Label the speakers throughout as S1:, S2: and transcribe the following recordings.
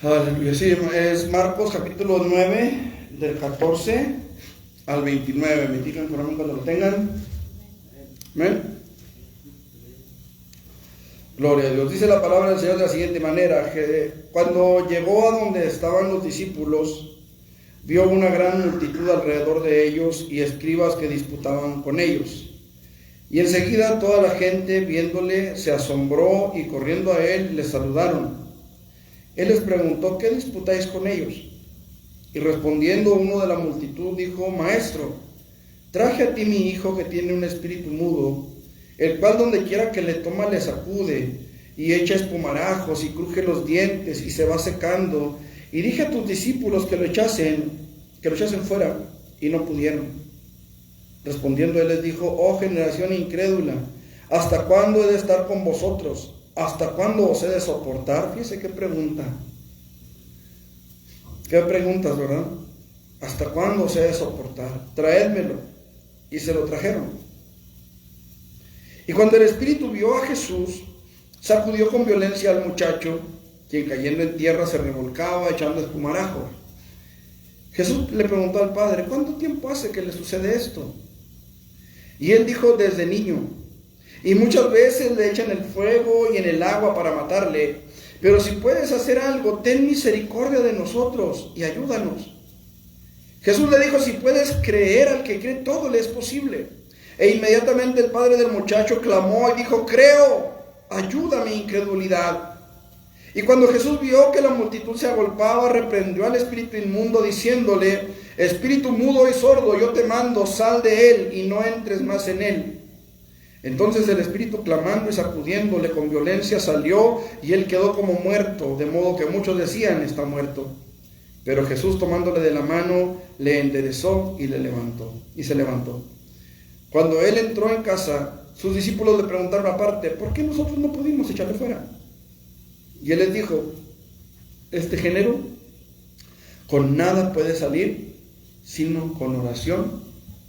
S1: Aleluya. Sí, es Marcos capítulo 9, del 14 al 29. Me indican cuando lo tengan. Amén. Gloria a Dios. Dice la palabra del Señor de la siguiente manera: que cuando llegó a donde estaban los discípulos, vio una gran multitud alrededor de ellos y escribas que disputaban con ellos. Y enseguida toda la gente, viéndole, se asombró y corriendo a él le saludaron. Él les preguntó: ¿qué disputáis con ellos? Y respondiendo uno de la multitud dijo: Maestro, traje a ti mi hijo que tiene un espíritu mudo, el cual donde quiera que le toma le sacude y echa espumarajos y cruje los dientes y se va secando. Y dije a tus discípulos que lo echasen fuera, y no pudieron. Respondiendo él les dijo: oh generación incrédula, ¿hasta cuándo he de estar con vosotros? ¿Hasta cuándo os he de soportar? Fíjese qué pregunta. Qué preguntas, ¿verdad? ¿Hasta cuándo os he de soportar? Traédmelo. Y se lo trajeron. Y cuando el espíritu vio a Jesús, sacudió con violencia al muchacho, quien cayendo en tierra se revolcaba echando espumarajos. Jesús le preguntó al padre: ¿cuánto tiempo hace que le sucede esto? Y él dijo: desde niño. Y muchas veces le echan el fuego y en el agua para matarle. Pero si puedes hacer algo, ten misericordia de nosotros y ayúdanos. Jesús le dijo: si puedes creer, al que cree todo le es posible. E inmediatamente el padre del muchacho clamó y dijo: creo, ayuda mi incredulidad. Y cuando Jesús vio que la multitud se agolpaba, reprendió al espíritu inmundo diciéndole: espíritu mudo y sordo, yo te mando, sal de él y no entres más en él. Entonces el espíritu, clamando y sacudiéndole con violencia, salió y él quedó como muerto, de modo que muchos decían: está muerto. Pero Jesús, tomándole de la mano, le enderezó y se levantó. Cuando él entró en casa, sus discípulos le preguntaron aparte: ¿por qué nosotros no pudimos echarle fuera? Y él les dijo: este género con nada puede salir sino con oración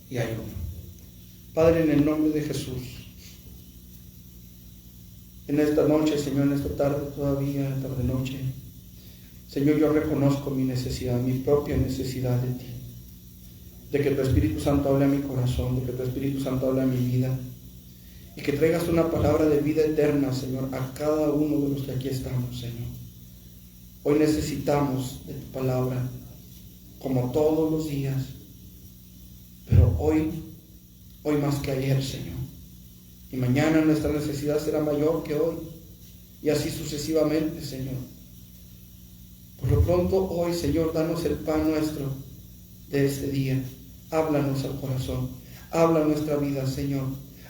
S1: y ayuno. Padre, en el nombre de Jesús, en esta noche, Señor, en esta tarde todavía, tarde noche, Señor, yo reconozco mi necesidad, mi propia necesidad de ti, de que tu Espíritu Santo hable a mi corazón, de que tu Espíritu Santo hable a mi vida, y que traigas una palabra de vida eterna, Señor, a cada uno de los que aquí estamos, Señor. Hoy necesitamos de tu palabra, como todos los días, pero hoy más que ayer, Señor. Y mañana nuestra necesidad será mayor que hoy, y así sucesivamente, Señor. Por lo pronto, hoy, Señor, danos el pan nuestro de este día. Háblanos al corazón, habla nuestra vida, Señor.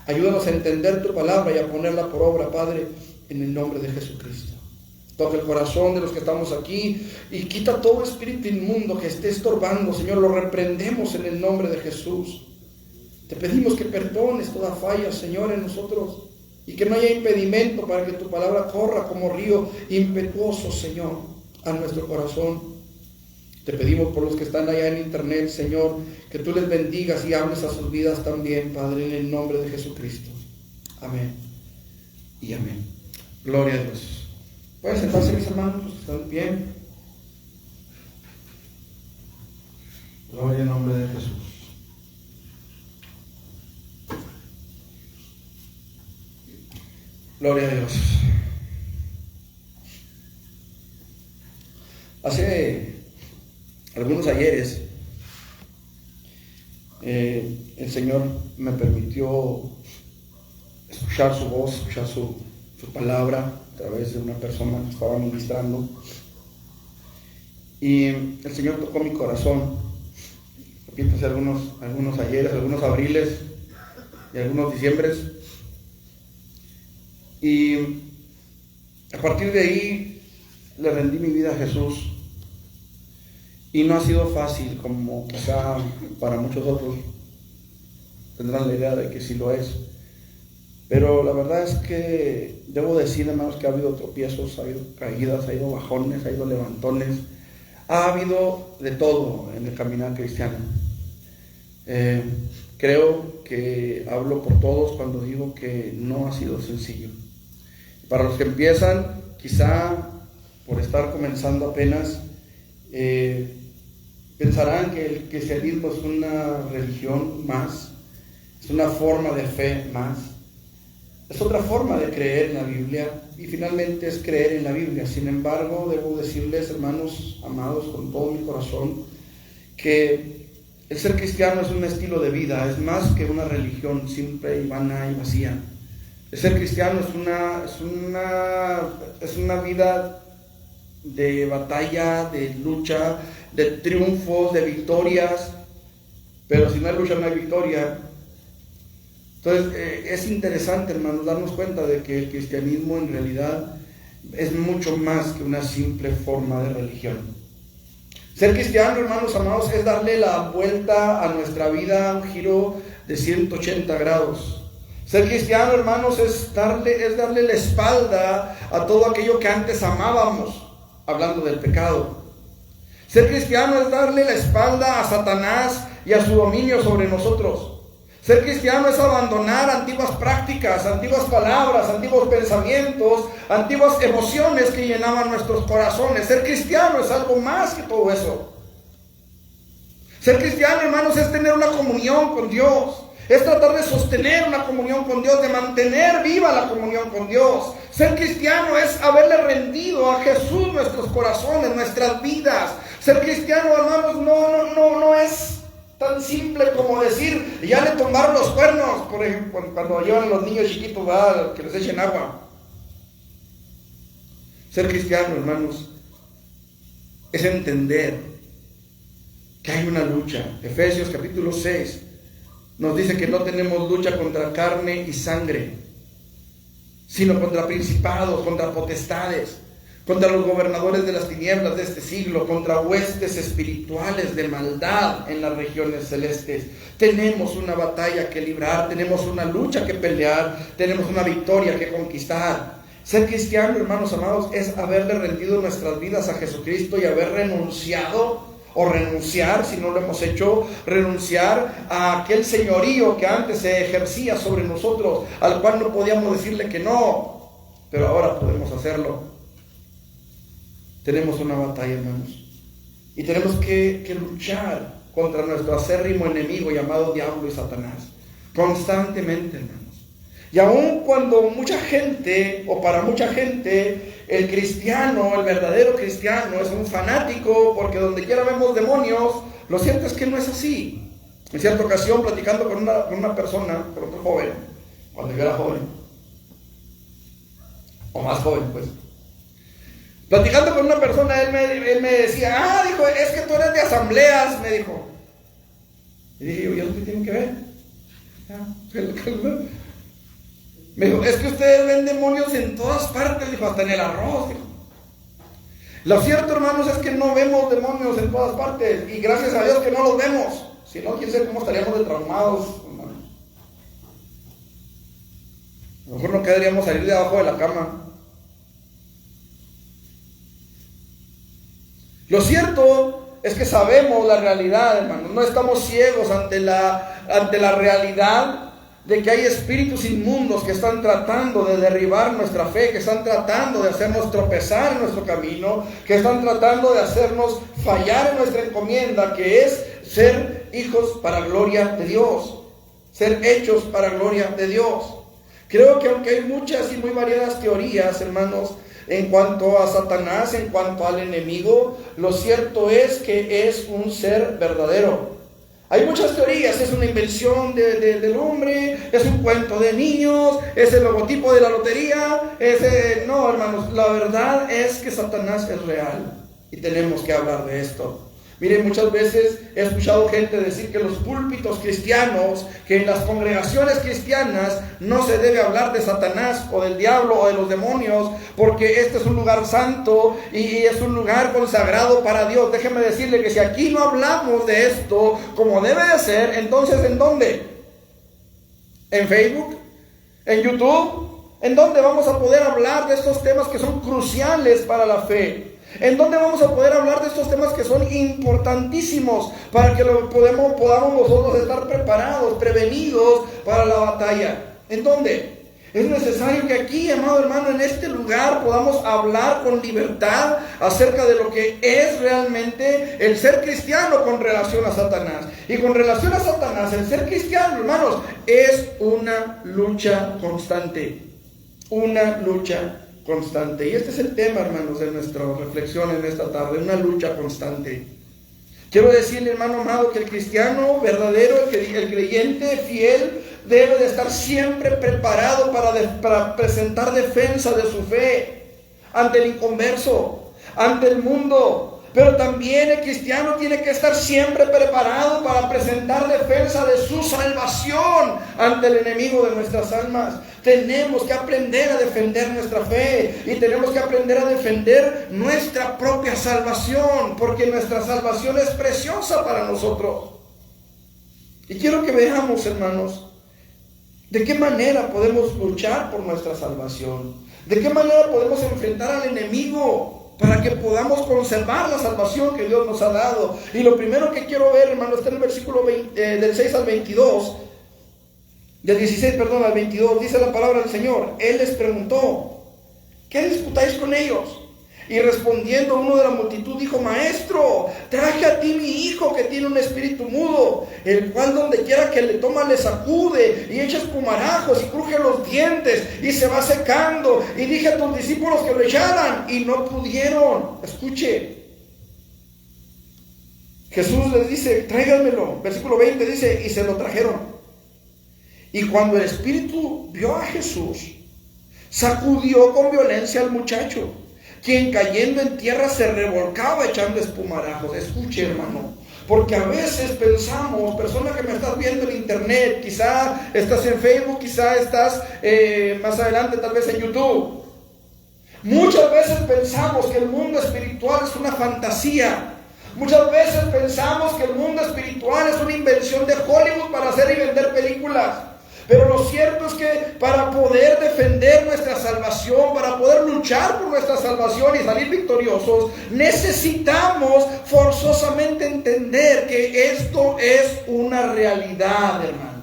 S1: Ayúdanos a entender tu palabra y a ponerla por obra, Padre, en el nombre de Jesucristo. Toca el corazón de los que estamos aquí y quita todo espíritu inmundo que esté estorbando, Señor. Lo reprendemos en el nombre de Jesús. Te pedimos que perdones toda falla, Señor, en nosotros, y que no haya impedimento para que tu palabra corra como río impetuoso, Señor, a nuestro corazón. Te pedimos por los que están allá en internet, Señor, que tú les bendigas y hables a sus vidas también, Padre, en el nombre de Jesucristo. Amén y amén. Gloria a Dios. Pueden sentarse, mis hermanos, los que están bien. Gloria en nombre de Jesús. Gloria a Dios. Hace algunos ayeres el Señor me permitió escuchar su voz, escuchar su palabra a través de una persona que estaba ministrando, y el Señor tocó mi corazón. Repito, hace algunos ayeres, algunos abriles y algunos diciembres, y a partir de ahí le rendí mi vida a Jesús. Y no ha sido fácil, como quizá para muchos otros tendrán la idea de que sí lo es. Pero la verdad es que debo decir, hermanos, que ha habido tropiezos, ha habido caídas, ha habido bajones, ha habido levantones. Ha habido de todo en el caminar cristiano. Creo que hablo por todos cuando digo que no ha sido sencillo. Para los que empiezan, quizá por estar comenzando apenas, pensarán que el cristianismo es una religión más, es una forma de fe más, es otra forma de creer en la Biblia, y finalmente es creer en la Biblia. Sin embargo, debo decirles, hermanos amados, con todo mi corazón, que el ser cristiano es un estilo de vida, es más que una religión simple y vana y vacía. El ser cristiano es una vida de batalla, de lucha, de triunfos, de victorias, pero si no hay lucha no hay victoria. Entonces es interesante, hermanos, darnos cuenta de que el cristianismo en realidad es mucho más que una simple forma de religión. Ser cristiano, hermanos amados, es darle la vuelta a nuestra vida, un giro de 180 grados. Ser cristiano, hermanos, es darle la espalda a todo aquello que antes amábamos, hablando del pecado. Ser cristiano es darle la espalda a Satanás y a su dominio sobre nosotros. Ser cristiano es abandonar antiguas prácticas, antiguas palabras, antiguos pensamientos, antiguas emociones que llenaban nuestros corazones. Ser cristiano es algo más que todo eso. Ser cristiano, hermanos, es tener una comunión con Dios. Es tratar de sostener una comunión con Dios, de mantener viva la comunión con Dios. Ser cristiano es haberle rendido a Jesús nuestros corazones, nuestras vidas. Ser cristiano, hermanos, no es tan simple como decir, ya le tomaron los cuernos, por ejemplo, cuando llevan a los niños chiquitos, ¿verdad?, que les echen agua. Ser cristiano, hermanos, es entender que hay una lucha. Efesios capítulo 6 nos dice que no tenemos lucha contra carne y sangre, sino contra principados, contra potestades, contra los gobernadores de las tinieblas de este siglo, contra huestes espirituales de maldad en las regiones celestes. Tenemos una batalla que librar, tenemos una lucha que pelear, tenemos una victoria que conquistar. Ser cristiano, hermanos amados, es haberle rendido nuestras vidas a Jesucristo y haber renunciado, o renunciar, si no lo hemos hecho, renunciar a aquel señorío que antes se ejercía sobre nosotros, al cual no podíamos decirle que no, pero ahora podemos hacerlo. Tenemos una batalla, hermanos, y tenemos que luchar contra nuestro acérrimo enemigo llamado diablo y Satanás, constantemente, hermanos. Y aun cuando mucha gente, o para mucha gente, el cristiano, el verdadero cristiano, es un fanático, porque donde quiera vemos demonios, lo cierto es que no es así. En cierta ocasión, platicando con una persona, con otro joven, cuando yo era joven, o más joven, pues, platicando con una persona, él me decía, dijo, es que tú eres de asambleas, me dijo. Y dije yo, ¿y eso qué tiene que ver? Me dijo, es que ustedes ven demonios en todas partes, dijo, hasta en el arroz, dijo. Lo cierto, hermanos, es que no vemos demonios en todas partes, y gracias a Dios que no los vemos. Si no, quién sabe cómo estaríamos de traumados, hermanos. A lo mejor no quedaríamos salir de abajo de la cama. Lo cierto es que sabemos la realidad, hermanos. No estamos ciegos ante la realidad de que hay espíritus inmundos que están tratando de derribar nuestra fe, que están tratando de hacernos tropezar en nuestro camino, que están tratando de hacernos fallar en nuestra encomienda, que es ser hijos para gloria de Dios, ser hechos para gloria de Dios. Creo que aunque hay muchas y muy variadas teorías, hermanos, en cuanto a Satanás, en cuanto al enemigo, lo cierto es que es un ser verdadero. Hay muchas teorías, es una invención del hombre, es un cuento de niños, es el logotipo de la lotería, no, hermanos, la verdad es que Satanás es real y tenemos que hablar de esto. Miren, muchas veces he escuchado gente decir que los púlpitos cristianos, que en las congregaciones cristianas no se debe hablar de Satanás o del diablo o de los demonios, porque este es un lugar santo y es un lugar consagrado para Dios. Déjeme decirle que si aquí no hablamos de esto como debe de ser, entonces ¿en dónde? ¿En Facebook? ¿En YouTube? ¿En dónde vamos a poder hablar de estos temas que son cruciales para la fe? ¿En dónde vamos a poder hablar de estos temas que son importantísimos para que podamos nosotros estar preparados, prevenidos para la batalla? ¿En dónde? Es necesario que aquí, amado hermano, en este lugar podamos hablar con libertad acerca de lo que es realmente el ser cristiano con relación a Satanás. Y con relación a Satanás, el ser cristiano, hermanos, es una lucha constante. Una lucha constante. Y este es el tema, hermanos, de nuestra reflexión en esta tarde, una lucha constante. Quiero decirle, hermano amado, que el cristiano verdadero, el creyente fiel, debe de estar siempre preparado para presentar defensa de su fe ante el inconverso, ante el mundo. Pero también el cristiano tiene que estar siempre preparado para presentar defensa de su salvación ante el enemigo de nuestras almas. Tenemos que aprender a defender nuestra fe y tenemos que aprender a defender nuestra propia salvación, porque nuestra salvación es preciosa para nosotros. Y quiero que veamos, hermanos, de qué manera podemos luchar por nuestra salvación, de qué manera podemos enfrentar al enemigo para que podamos conservar la salvación que Dios nos ha dado. Y lo primero que quiero ver, hermano, está en el versículo del 6 al 22, del 16, perdón, al 22, dice la palabra del Señor. Él les preguntó: ¿qué disputáis con ellos? Y respondiendo uno de la multitud dijo: Maestro, traje a ti mi hijo que tiene un espíritu mudo, el cual donde quiera que le toma le sacude y echa espumarajos y cruje los dientes y se va secando. Y dije a tus discípulos que lo echaran y no pudieron. Escuche, Jesús les dice: tráiganmelo. Versículo 20 dice: y se lo trajeron. Y cuando el espíritu vio a Jesús, sacudió con violencia al muchacho, quien cayendo en tierra se revolcaba echando espumarajos. Escuche, hermano, porque a veces pensamos, persona que me estás viendo en internet, quizá estás en Facebook, quizá estás más adelante tal vez en YouTube. Muchas veces pensamos que el mundo espiritual es una fantasía. Muchas veces pensamos que el mundo espiritual es una invención de Hollywood para hacer y vender películas. Pero lo cierto es que para poder defender nuestra salvación, para poder luchar por nuestra salvación y salir victoriosos, necesitamos forzosamente entender que esto es una realidad, hermano.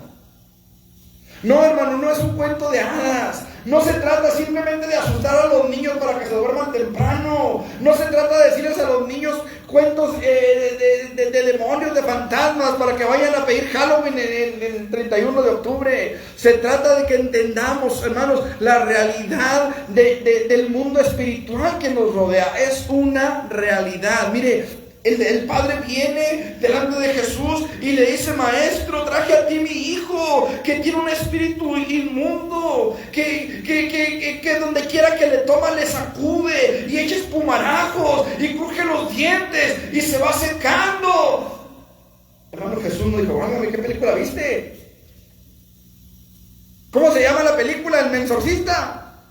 S1: No, hermano, no es un cuento de hadas. No se trata simplemente de asustar a los niños para que se duerman temprano. No se trata de decirles a los niños cuentos de demonios, de fantasmas, para que vayan a pedir Halloween en el 31 de octubre. Se trata de que entendamos, hermanos, la realidad del mundo espiritual que nos rodea. Es una realidad. Mire, el padre viene delante de Jesús y le dice: Maestro, traje a ti mi hijo que tiene un espíritu inmundo, que donde quiera que le toma le sacude y echa espumarajos y cruje los dientes y se va secando. Hermano, Jesús no dijo: válgame, ¿qué película viste? ¿Cómo se llama la película? ¿El mensorcista?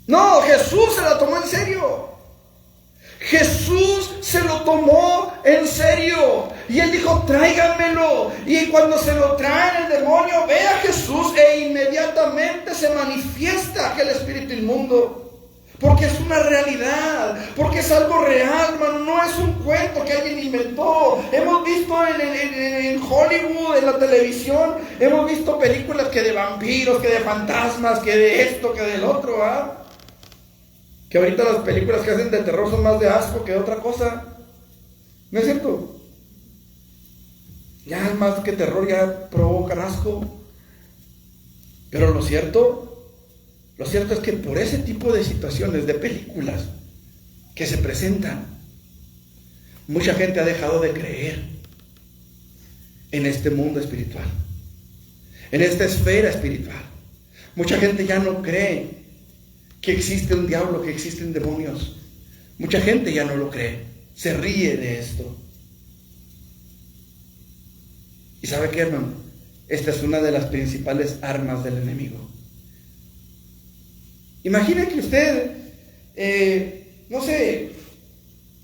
S1: No, Jesús se la tomó en serio. Jesús se lo tomó en serio y él dijo: tráiganmelo. Y cuando se lo traen, el demonio ve a Jesús e inmediatamente se manifiesta aquel espíritu inmundo, porque es una realidad, porque es algo real, hermano. No es un cuento que alguien inventó. Hemos visto en Hollywood, en la televisión, hemos visto películas que de vampiros, que de fantasmas, que de esto, que del otro, que ahorita las películas que hacen de terror son más de asco que de otra cosa. ¿No es cierto? Ya más que terror, ya provocan asco. Pero lo cierto es que por ese tipo de situaciones, de películas que se presentan, mucha gente ha dejado de creer en este mundo espiritual, en esta esfera espiritual. Mucha gente ya no cree que existe un diablo, que existen demonios. Mucha gente ya no lo cree, se ríe de esto. ¿Y sabe qué, hermano? Esta es una de las principales armas del enemigo. Imagine que usted, no sé,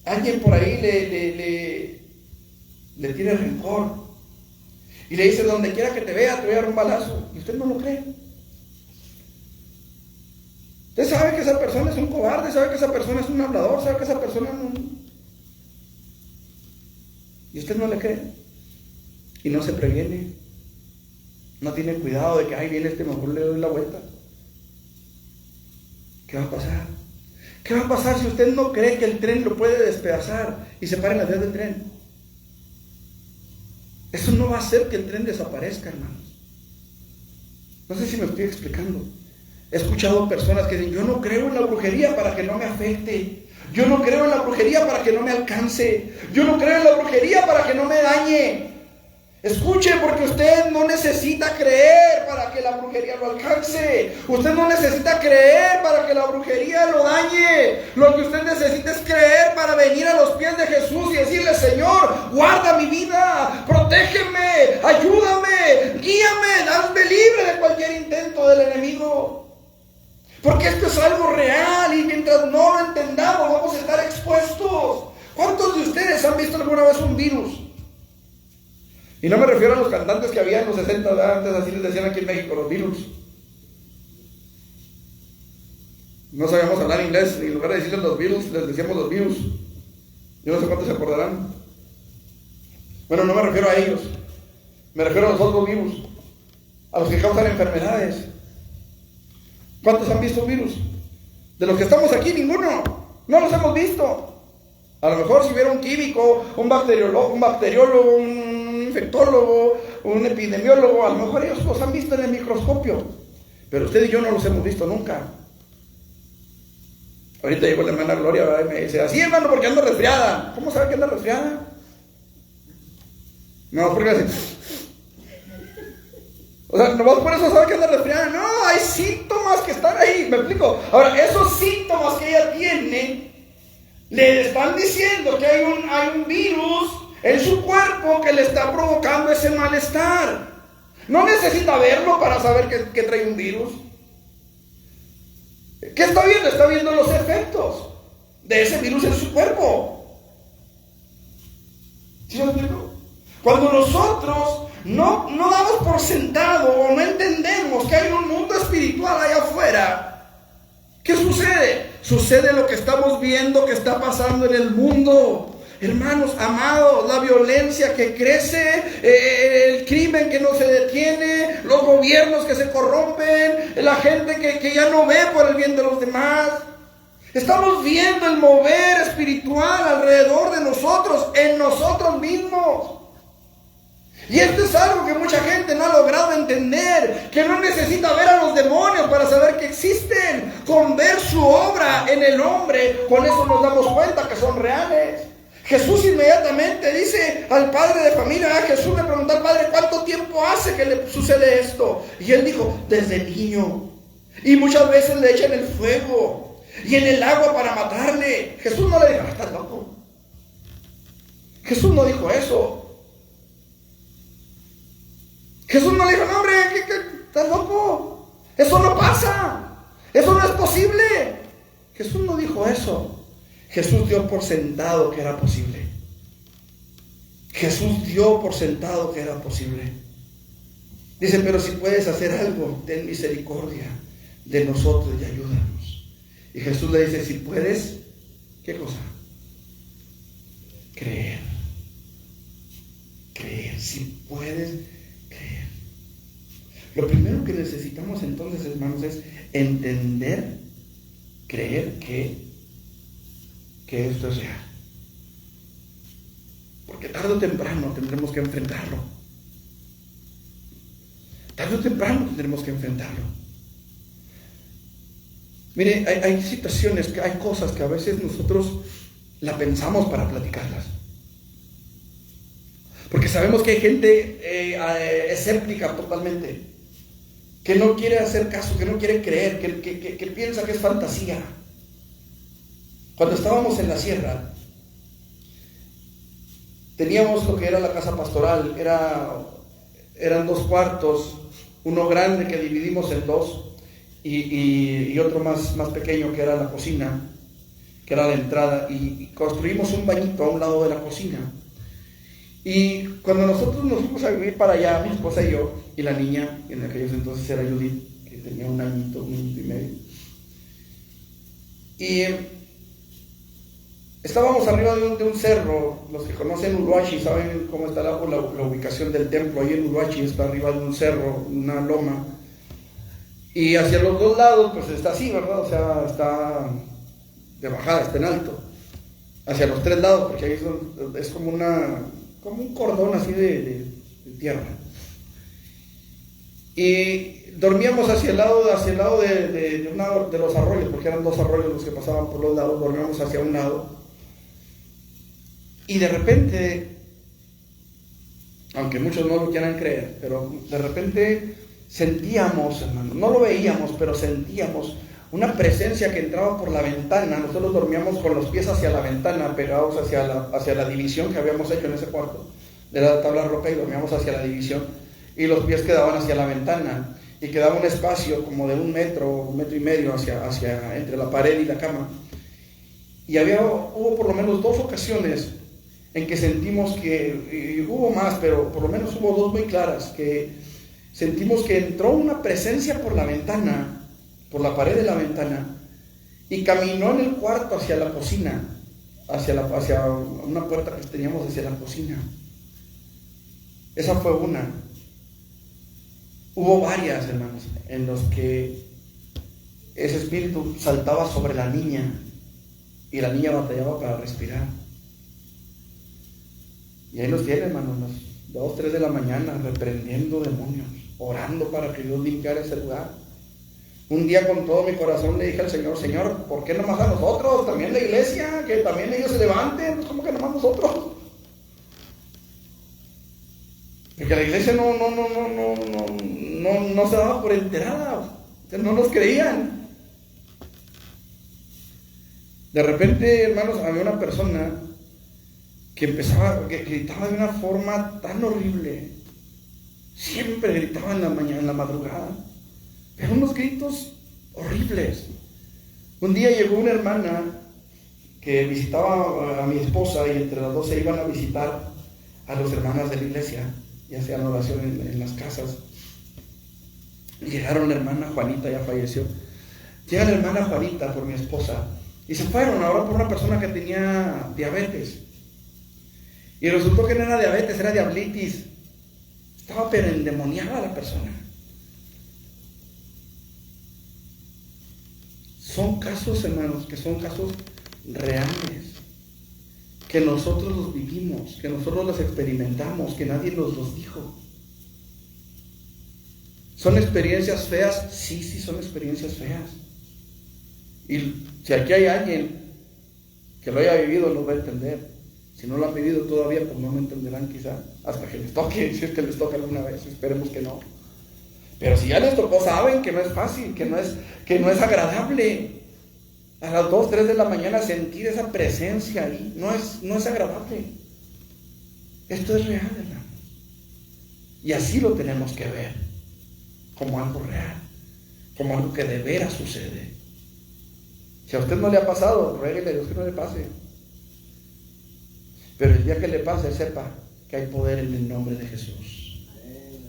S1: alguien por ahí le tiene rencor y le dice: donde quiera que te vea, te voy a dar un balazo. Y usted no lo cree. Usted sabe que esa persona es un cobarde, sabe que esa persona es un hablador, sabe que esa persona no... Y usted no le cree. Y no se previene. no tiene cuidado de que, ay, viene mejor le doy la vuelta. ¿Qué va a pasar? ¿Qué va a pasar si usted no cree que el tren lo puede despedazar y se pare en las vías del tren? Eso no va a hacer que el tren desaparezca, hermanos. No sé si me estoy explicando. He escuchado personas que dicen, yo no creo en la brujería para que no me afecte. Yo no creo en la brujería para que no me alcance. Yo no creo en la brujería para que no me dañe. Escuche, porque usted no necesita creer para que la brujería lo alcance. Usted no necesita creer para que la brujería lo dañe. Lo que usted necesita es creer para venir a los pies de Jesús y decirle, Señor, guarda mi vida, protégeme, ayúdame, guíame, hazme libre de cualquier intento del enemigo. Porque esto es algo real y mientras no lo entendamos vamos a estar expuestos. ¿Cuántos de ustedes han visto alguna vez un virus? Y no me refiero a los cantantes que había en los 60, ¿verdad? Antes así les decían aquí en México, los virus. No sabíamos hablar inglés, y en lugar de decirles los virus, les decíamos los virus. Yo no sé cuántos se acordarán. Bueno, no me refiero a ellos. Me refiero a los otros virus, a los que causan enfermedades. ¿Cuántos han visto un virus? De los que estamos aquí, ninguno. No los hemos visto. A lo mejor si hubiera un químico, un bacteriólogo, un infectólogo, un epidemiólogo, a lo mejor ellos los han visto en el microscopio. Pero usted y yo no los hemos visto nunca. Ahorita llegó la hermana Gloria, ¿verdad? Y me dice, así hermano, porque ando resfriada. ¿Cómo sabe que anda resfriada? No, porque así. O sea, nomás por eso sabe que anda resfriada. No, hay síntomas que están ahí. ¿Me explico? Ahora, esos síntomas que ella tiene le están diciendo que hay un virus en su cuerpo que le está provocando ese malestar. No necesita verlo para saber que trae un virus. ¿Qué está viendo? Está viendo los efectos de ese virus en su cuerpo. ¿Sí me explico? Cuando nosotros no damos por sentado o no entendemos que hay un mundo espiritual allá afuera, ¿qué sucede? Sucede lo que estamos viendo que está pasando en el mundo. Hermanos, amados, la violencia que crece, el crimen que no se detiene, los gobiernos que se corrompen, la gente que ya no ve por el bien de los demás. Estamos viendo el mover espiritual alrededor de nosotros, en nosotros mismos. Y esto es algo que mucha gente no ha logrado entender, que no necesita ver a los demonios para saber que existen. Con ver su obra en el hombre, con eso nos damos cuenta que son reales. Jesús inmediatamente dice al padre de familia, Jesús le preguntó al padre, ¿cuánto tiempo hace que le sucede esto? Y él dijo, desde niño. Y muchas veces le echan el fuego y en el agua para matarle. Jesús no le dijo, estás loco. Jesús no dijo eso. Jesús no le dijo, no hombre, ¿estás loco? Eso no pasa. Eso no es posible. Jesús no dijo eso. Jesús dio por sentado que era posible. Jesús dio por sentado que era posible. Dice, pero si puedes hacer algo, ten misericordia de nosotros y ayúdanos. Y Jesús le dice, si puedes, ¿qué cosa? Creer. Creer, si puedes creer. Lo primero que necesitamos entonces, hermanos, es entender, creer que esto es real. Porque tarde o temprano tendremos que enfrentarlo. Tarde o temprano tendremos que enfrentarlo. Mire, hay situaciones, hay cosas que a veces nosotros la pensamos para platicarlas. Porque sabemos que hay gente escéptica totalmente, que no quiere hacer caso, que no quiere creer, que piensa que es fantasía. Cuando estábamos en la sierra, teníamos lo que era la casa pastoral, eran 2 cuartos, uno grande que dividimos en 2 y otro más pequeño que era la cocina, que era la entrada, y construimos un bañito a un lado de la cocina. Y cuando nosotros nos fuimos a vivir para allá, mi esposa y yo, y la niña, en aquellos entonces era Judith, que tenía 1 añito, 1 año y medio, y Estábamos arriba de un cerro. Los que conocen Uluachi saben cómo está la ubicación del templo. Ahí en Uluachi está arriba de un cerro, una loma. Y hacia los dos lados, pues está así, ¿verdad? O sea, está de bajada, está en alto. Hacia los tres lados, porque ahí es como un cordón así de tierra. Y dormíamos hacia el lado de los arroyos, porque eran dos arroyos los que pasaban por los lados. Dormíamos hacia un lado. Y de repente, aunque muchos no lo quieran creer, pero de repente sentíamos, hermano, no lo veíamos, pero sentíamos una presencia que entraba por la ventana. Nosotros dormíamos con los pies hacia la ventana, pegados hacia la división que habíamos hecho en ese cuarto, de la tabla roca, y dormíamos hacia la división, y los pies quedaban hacia la ventana, y quedaba un espacio como de 1 metro, 1 metro y medio hacia entre la pared y la cama. Y hubo por lo menos 2 ocasiones en que sentimos que, y hubo más, pero por lo menos hubo 2 muy claras, que sentimos que entró una presencia por la ventana, por la pared de la ventana, y caminó en el cuarto hacia la cocina, hacia una puerta que teníamos hacia la cocina. Esa fue una. Hubo varias, hermanos, en los que ese espíritu saltaba sobre la niña, y la niña batallaba para respirar. Y ahí los tiene, hermanos, las 2, 3 de la mañana, reprendiendo demonios, orando para que Dios limpiara ese lugar. Un día con todo mi corazón le dije al Señor: Señor, ¿por qué nomás a nosotros? También la iglesia, que también ellos se levanten. Pues, ¿cómo que nomás nosotros? Porque la iglesia no se daba por enterada, no nos creían. De repente, hermanos, había una persona que gritaba de una forma tan horrible. Siempre gritaba en la mañana, en la madrugada, pero unos gritos horribles. Un día llegó una hermana que visitaba a mi esposa, y entre las dos se iban a visitar a los hermanos de la iglesia y hacían oración en las casas. Llegaron la hermana Juanita, ya falleció. Llega la hermana Juanita por mi esposa, y se fueron a orar por una persona que tenía diabetes. Y resultó que no era diabetes, era diablitis. Estaba pero endemoniada la persona. Son casos, hermanos, que son casos reales, que nosotros los vivimos, que nosotros los experimentamos, que nadie nos los dijo. ¿Son experiencias feas? Sí, son experiencias feas. Y si aquí hay alguien que lo haya vivido, lo va a entender. Si no lo han vivido todavía, pues no lo entenderán quizá, hasta que les toque, si es que les toca alguna vez, esperemos que no. Pero si ya les tocó, saben que no es fácil, que no es agradable. A las 2, 3 de la mañana sentir esa presencia ahí, no es agradable. Esto es real, hermano. Y así lo tenemos que ver, como algo real, como algo que de veras sucede. Si a usted no le ha pasado, ruéguele a Dios que no le pase. Pero el día que le pase, sepa que hay poder en el nombre de Jesús.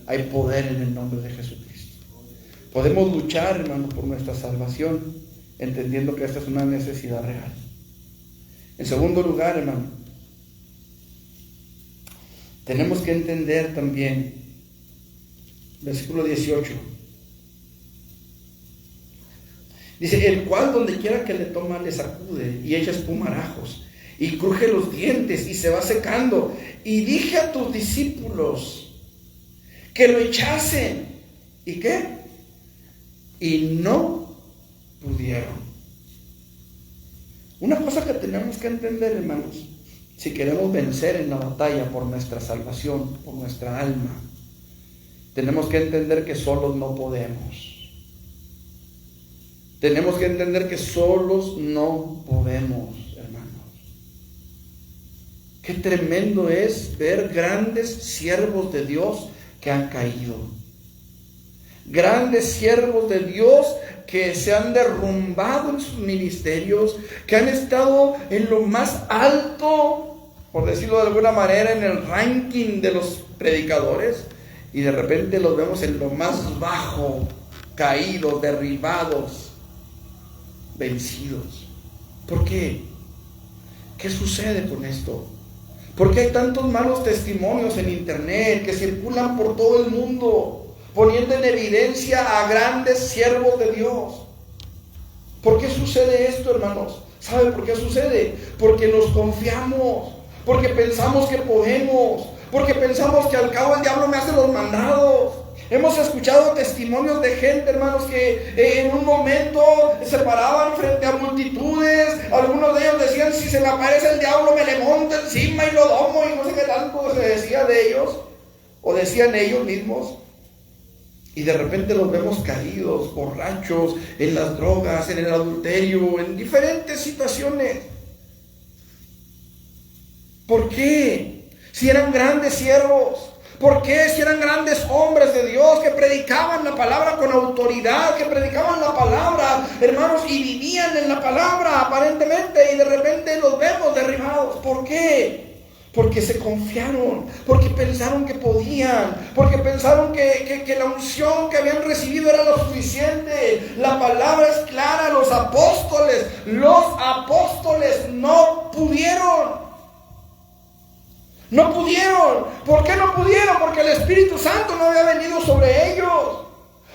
S1: Hay poder en el nombre de Jesucristo. Podemos luchar, hermano, por nuestra salvación, entendiendo que esta es una necesidad real. En segundo lugar, hermano, tenemos que entender también, versículo 18. Dice: el cual donde quiera que le toma le sacude y echa espumarajos y cruje los dientes y se va secando. Y dije a tus discípulos que lo echasen. ¿Y qué? Y no pudieron. Una cosa que tenemos que entender, hermanos, si queremos vencer en la batalla por nuestra salvación, por nuestra alma, tenemos que entender que solos no podemos. Tenemos que entender que solos no podemos. Qué tremendo es ver grandes siervos de Dios que han caído. Grandes siervos de Dios que se han derrumbado en sus ministerios, que han estado en lo más alto, por decirlo de alguna manera, en el ranking de los predicadores, y de repente los vemos en lo más bajo, caídos, derribados, vencidos. ¿Por qué? ¿Qué sucede con esto? ¿Por qué hay tantos malos testimonios en internet que circulan por todo el mundo, poniendo en evidencia a grandes siervos de Dios? ¿Por qué sucede esto, hermanos? ¿Sabe por qué sucede? Porque nos confiamos, porque pensamos que podemos, porque pensamos que al cabo el diablo me hace los mandados. Hemos escuchado testimonios de gente, hermanos, que en un momento se paraban frente a multitudes. Algunos de ellos decían: si se me aparece el diablo me le monto encima y lo domo, y no sé qué tanto se decía de ellos, o decían ellos mismos. Y de repente los vemos caídos, borrachos, en las drogas, en el adulterio, en diferentes situaciones. ¿Por qué? Si eran grandes siervos. ¿Por qué? Si eran grandes hombres de Dios que predicaban la palabra con autoridad, que predicaban la palabra, hermanos, y vivían en la palabra aparentemente, y de repente los vemos derribados. ¿Por qué? Porque se confiaron, porque pensaron que podían, porque pensaron que la unción que habían recibido era lo suficiente. La palabra es clara: los apóstoles no pudieron. No pudieron. ¿Por qué no pudieron? Porque el Espíritu Santo no había venido sobre ellos.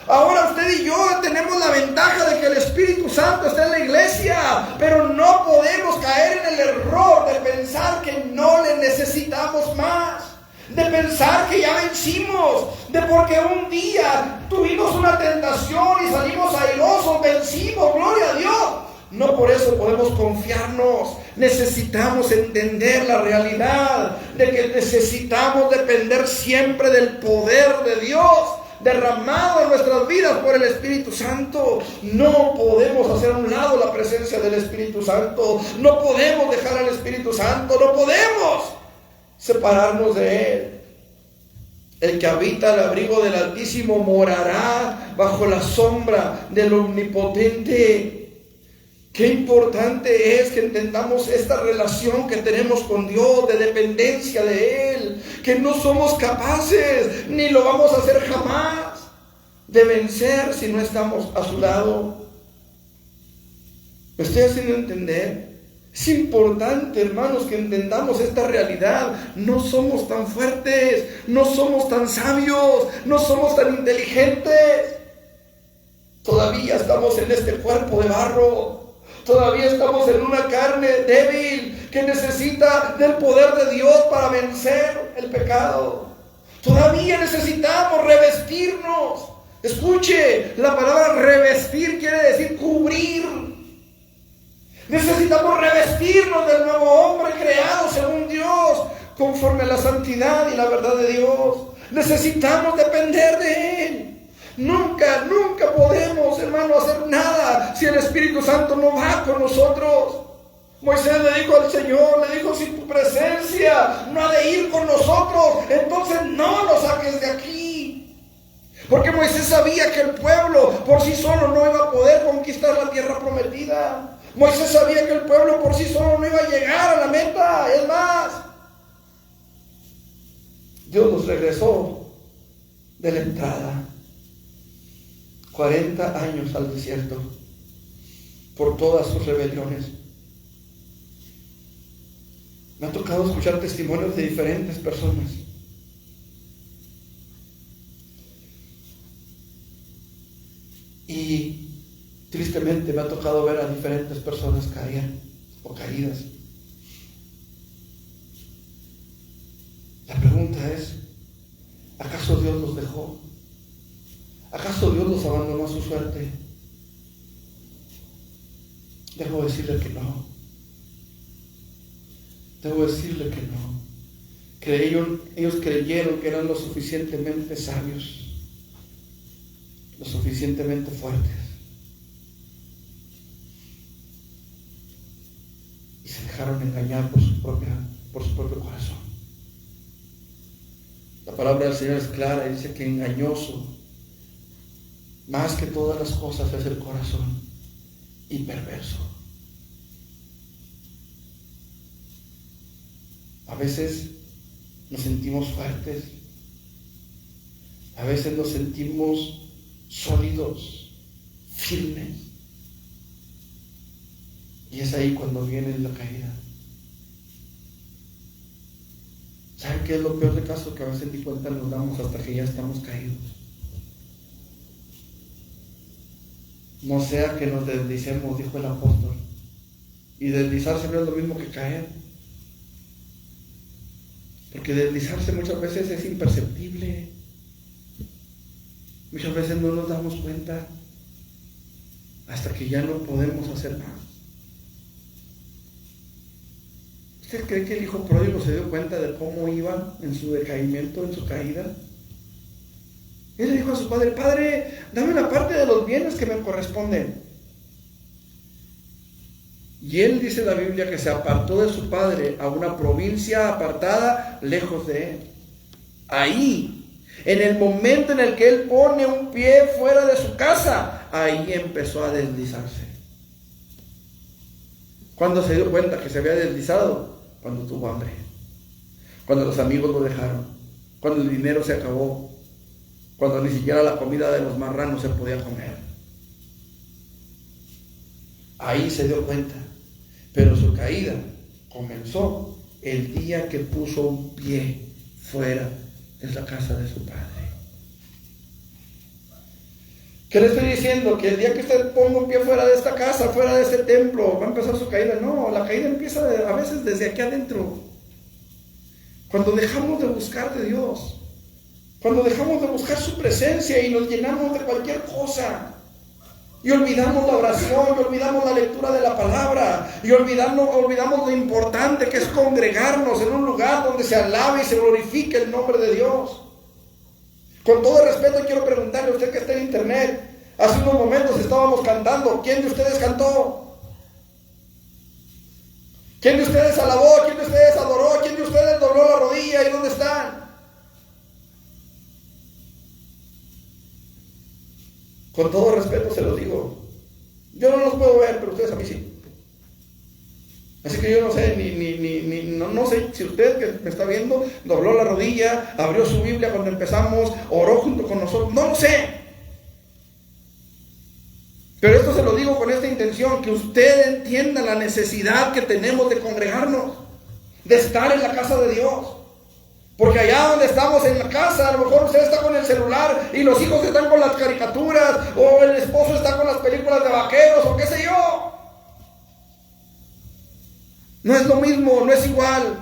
S1: Ahora usted y yo tenemos la ventaja de que el Espíritu Santo está en la iglesia, pero no podemos caer en el error de pensar que no le necesitamos más, de pensar que ya vencimos, de porque un día tuvimos una tentación y salimos airosos, vencimos, gloria a Dios. No por eso podemos confiarnos. Necesitamos entender la realidad de que necesitamos depender siempre del poder de Dios derramado en nuestras vidas por el Espíritu Santo. No podemos hacer a un lado la presencia del Espíritu Santo. No podemos dejar al Espíritu Santo. No podemos separarnos de Él. El que habita al abrigo del Altísimo morará bajo la sombra del Omnipotente. Qué importante es que entendamos esta relación que tenemos con Dios, de dependencia de Él, que no somos capaces, ni lo vamos a hacer jamás, de vencer si no estamos a su lado. ¿Me estoy haciendo entender? Es importante, hermanos, que entendamos esta realidad. No somos tan fuertes, no somos tan sabios, no somos tan inteligentes. Todavía estamos en este cuerpo de barro. Todavía estamos en una carne débil que necesita del poder de Dios para vencer el pecado. Todavía necesitamos revestirnos. Escuche, la palabra revestir quiere decir cubrir. Necesitamos revestirnos del nuevo hombre creado según Dios, conforme a la santidad y la verdad de Dios. Necesitamos depender de Él. Nunca podemos, hermano, hacer nada si el Espíritu Santo no va con nosotros. Moisés le dijo al Señor, le dijo: si tu presencia no ha de ir con nosotros, entonces no nos saques de aquí. Porque Moisés sabía que el pueblo por sí solo no iba a poder conquistar la tierra prometida. Moisés sabía que el pueblo por sí solo no iba a llegar a la meta. Es más, Dios los regresó de la entrada. 40 años al desierto por todas sus rebeliones. Me ha tocado escuchar testimonios de diferentes personas. Y tristemente me ha tocado ver a diferentes personas caer o caídas. La pregunta es: ¿acaso Dios los dejó? ¿Acaso Dios los abandonó a su suerte? Debo decirle que no. Debo decirle que no. Ellos creyeron que eran lo suficientemente sabios, lo suficientemente fuertes, y se dejaron engañar por su propio corazón. La palabra del Señor es clara y dice que engañoso más que todas las cosas es el corazón, y perverso. A veces nos sentimos fuertes, a veces nos sentimos sólidos, firmes, y es ahí cuando viene la caída. ¿Saben qué es lo peor de caso? Que a veces ni cuenta nos damos hasta que ya estamos caídos. No sea que nos deslicemos, dijo el apóstol. Y deslizarse no es lo mismo que caer. Porque deslizarse muchas veces es imperceptible. Muchas veces no nos damos cuenta hasta que ya no podemos hacer más. ¿Usted cree que el hijo pródigo se dio cuenta de cómo iba en su decaimiento, en su caída? Él le dijo a su padre: Padre, dame una parte de los bienes que me corresponden. Y él, dice la Biblia, que se apartó de su padre a una provincia apartada, lejos de él. Ahí, en el momento en el que él pone un pie fuera de su casa, ahí empezó a deslizarse. ¿Cuándo se dio cuenta que se había deslizado? Cuando tuvo hambre, cuando los amigos lo dejaron, cuando el dinero se acabó, cuando ni siquiera la comida de los marranos se podía comer. Ahí se dio cuenta. Pero su caída comenzó el día que puso un pie fuera de la casa de su padre. ¿Qué le estoy diciendo? Que el día que usted ponga un pie fuera de esta casa, fuera de este templo, va a empezar su caída. No, la caída empieza a veces desde aquí adentro. Cuando dejamos de buscar de Dios, cuando dejamos de buscar su presencia y nos llenamos de cualquier cosa, y olvidamos la oración, y olvidamos la lectura de la palabra, y olvidamos lo importante que es congregarnos en un lugar donde se alabe y se glorifique el nombre de Dios. Con todo respeto quiero preguntarle a usted que está en internet: hace unos momentos estábamos cantando, ¿quién de ustedes cantó? ¿Quién de ustedes alabó? ¿Quién de ustedes adoró? ¿Quién de ustedes dobló la rodilla? ¿Y dónde están? Con todo respeto se lo digo, yo no los puedo ver, pero ustedes a mí sí. Así que yo no sé, no sé si usted que me está viendo dobló la rodilla, abrió su Biblia cuando empezamos, oró junto con nosotros, no lo sé. Pero esto se lo digo con esta intención, que usted entienda la necesidad que tenemos de congregarnos, de estar en la casa de Dios. Porque allá donde estamos en la casa, a lo mejor usted está con el celular y los hijos están con las caricaturas, o el esposo está con las películas de vaqueros, o qué sé yo. No es lo mismo, no es igual.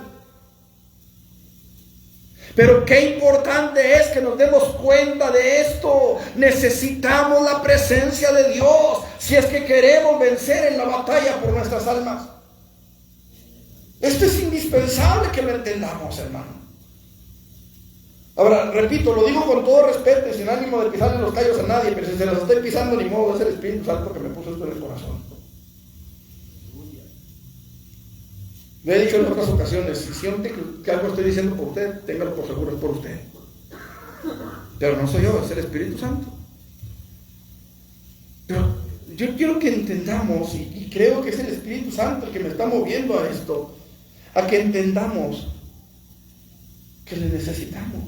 S1: Pero qué importante es que nos demos cuenta de esto. Necesitamos la presencia de Dios si es que queremos vencer en la batalla por nuestras almas. Esto es indispensable que lo entendamos, hermano. Ahora, repito, lo digo con todo respeto y sin ánimo de pisarle los callos a nadie, pero si se los estoy pisando, ni modo, es el Espíritu Santo que me puso esto en el corazón. Le he dicho en otras ocasiones: si siente que algo estoy diciendo por usted, téngalo por seguro, es por usted. Pero no soy yo, es el Espíritu Santo. Pero yo quiero que entendamos, y creo que es el Espíritu Santo el que me está moviendo a esto, a que entendamos que le necesitamos.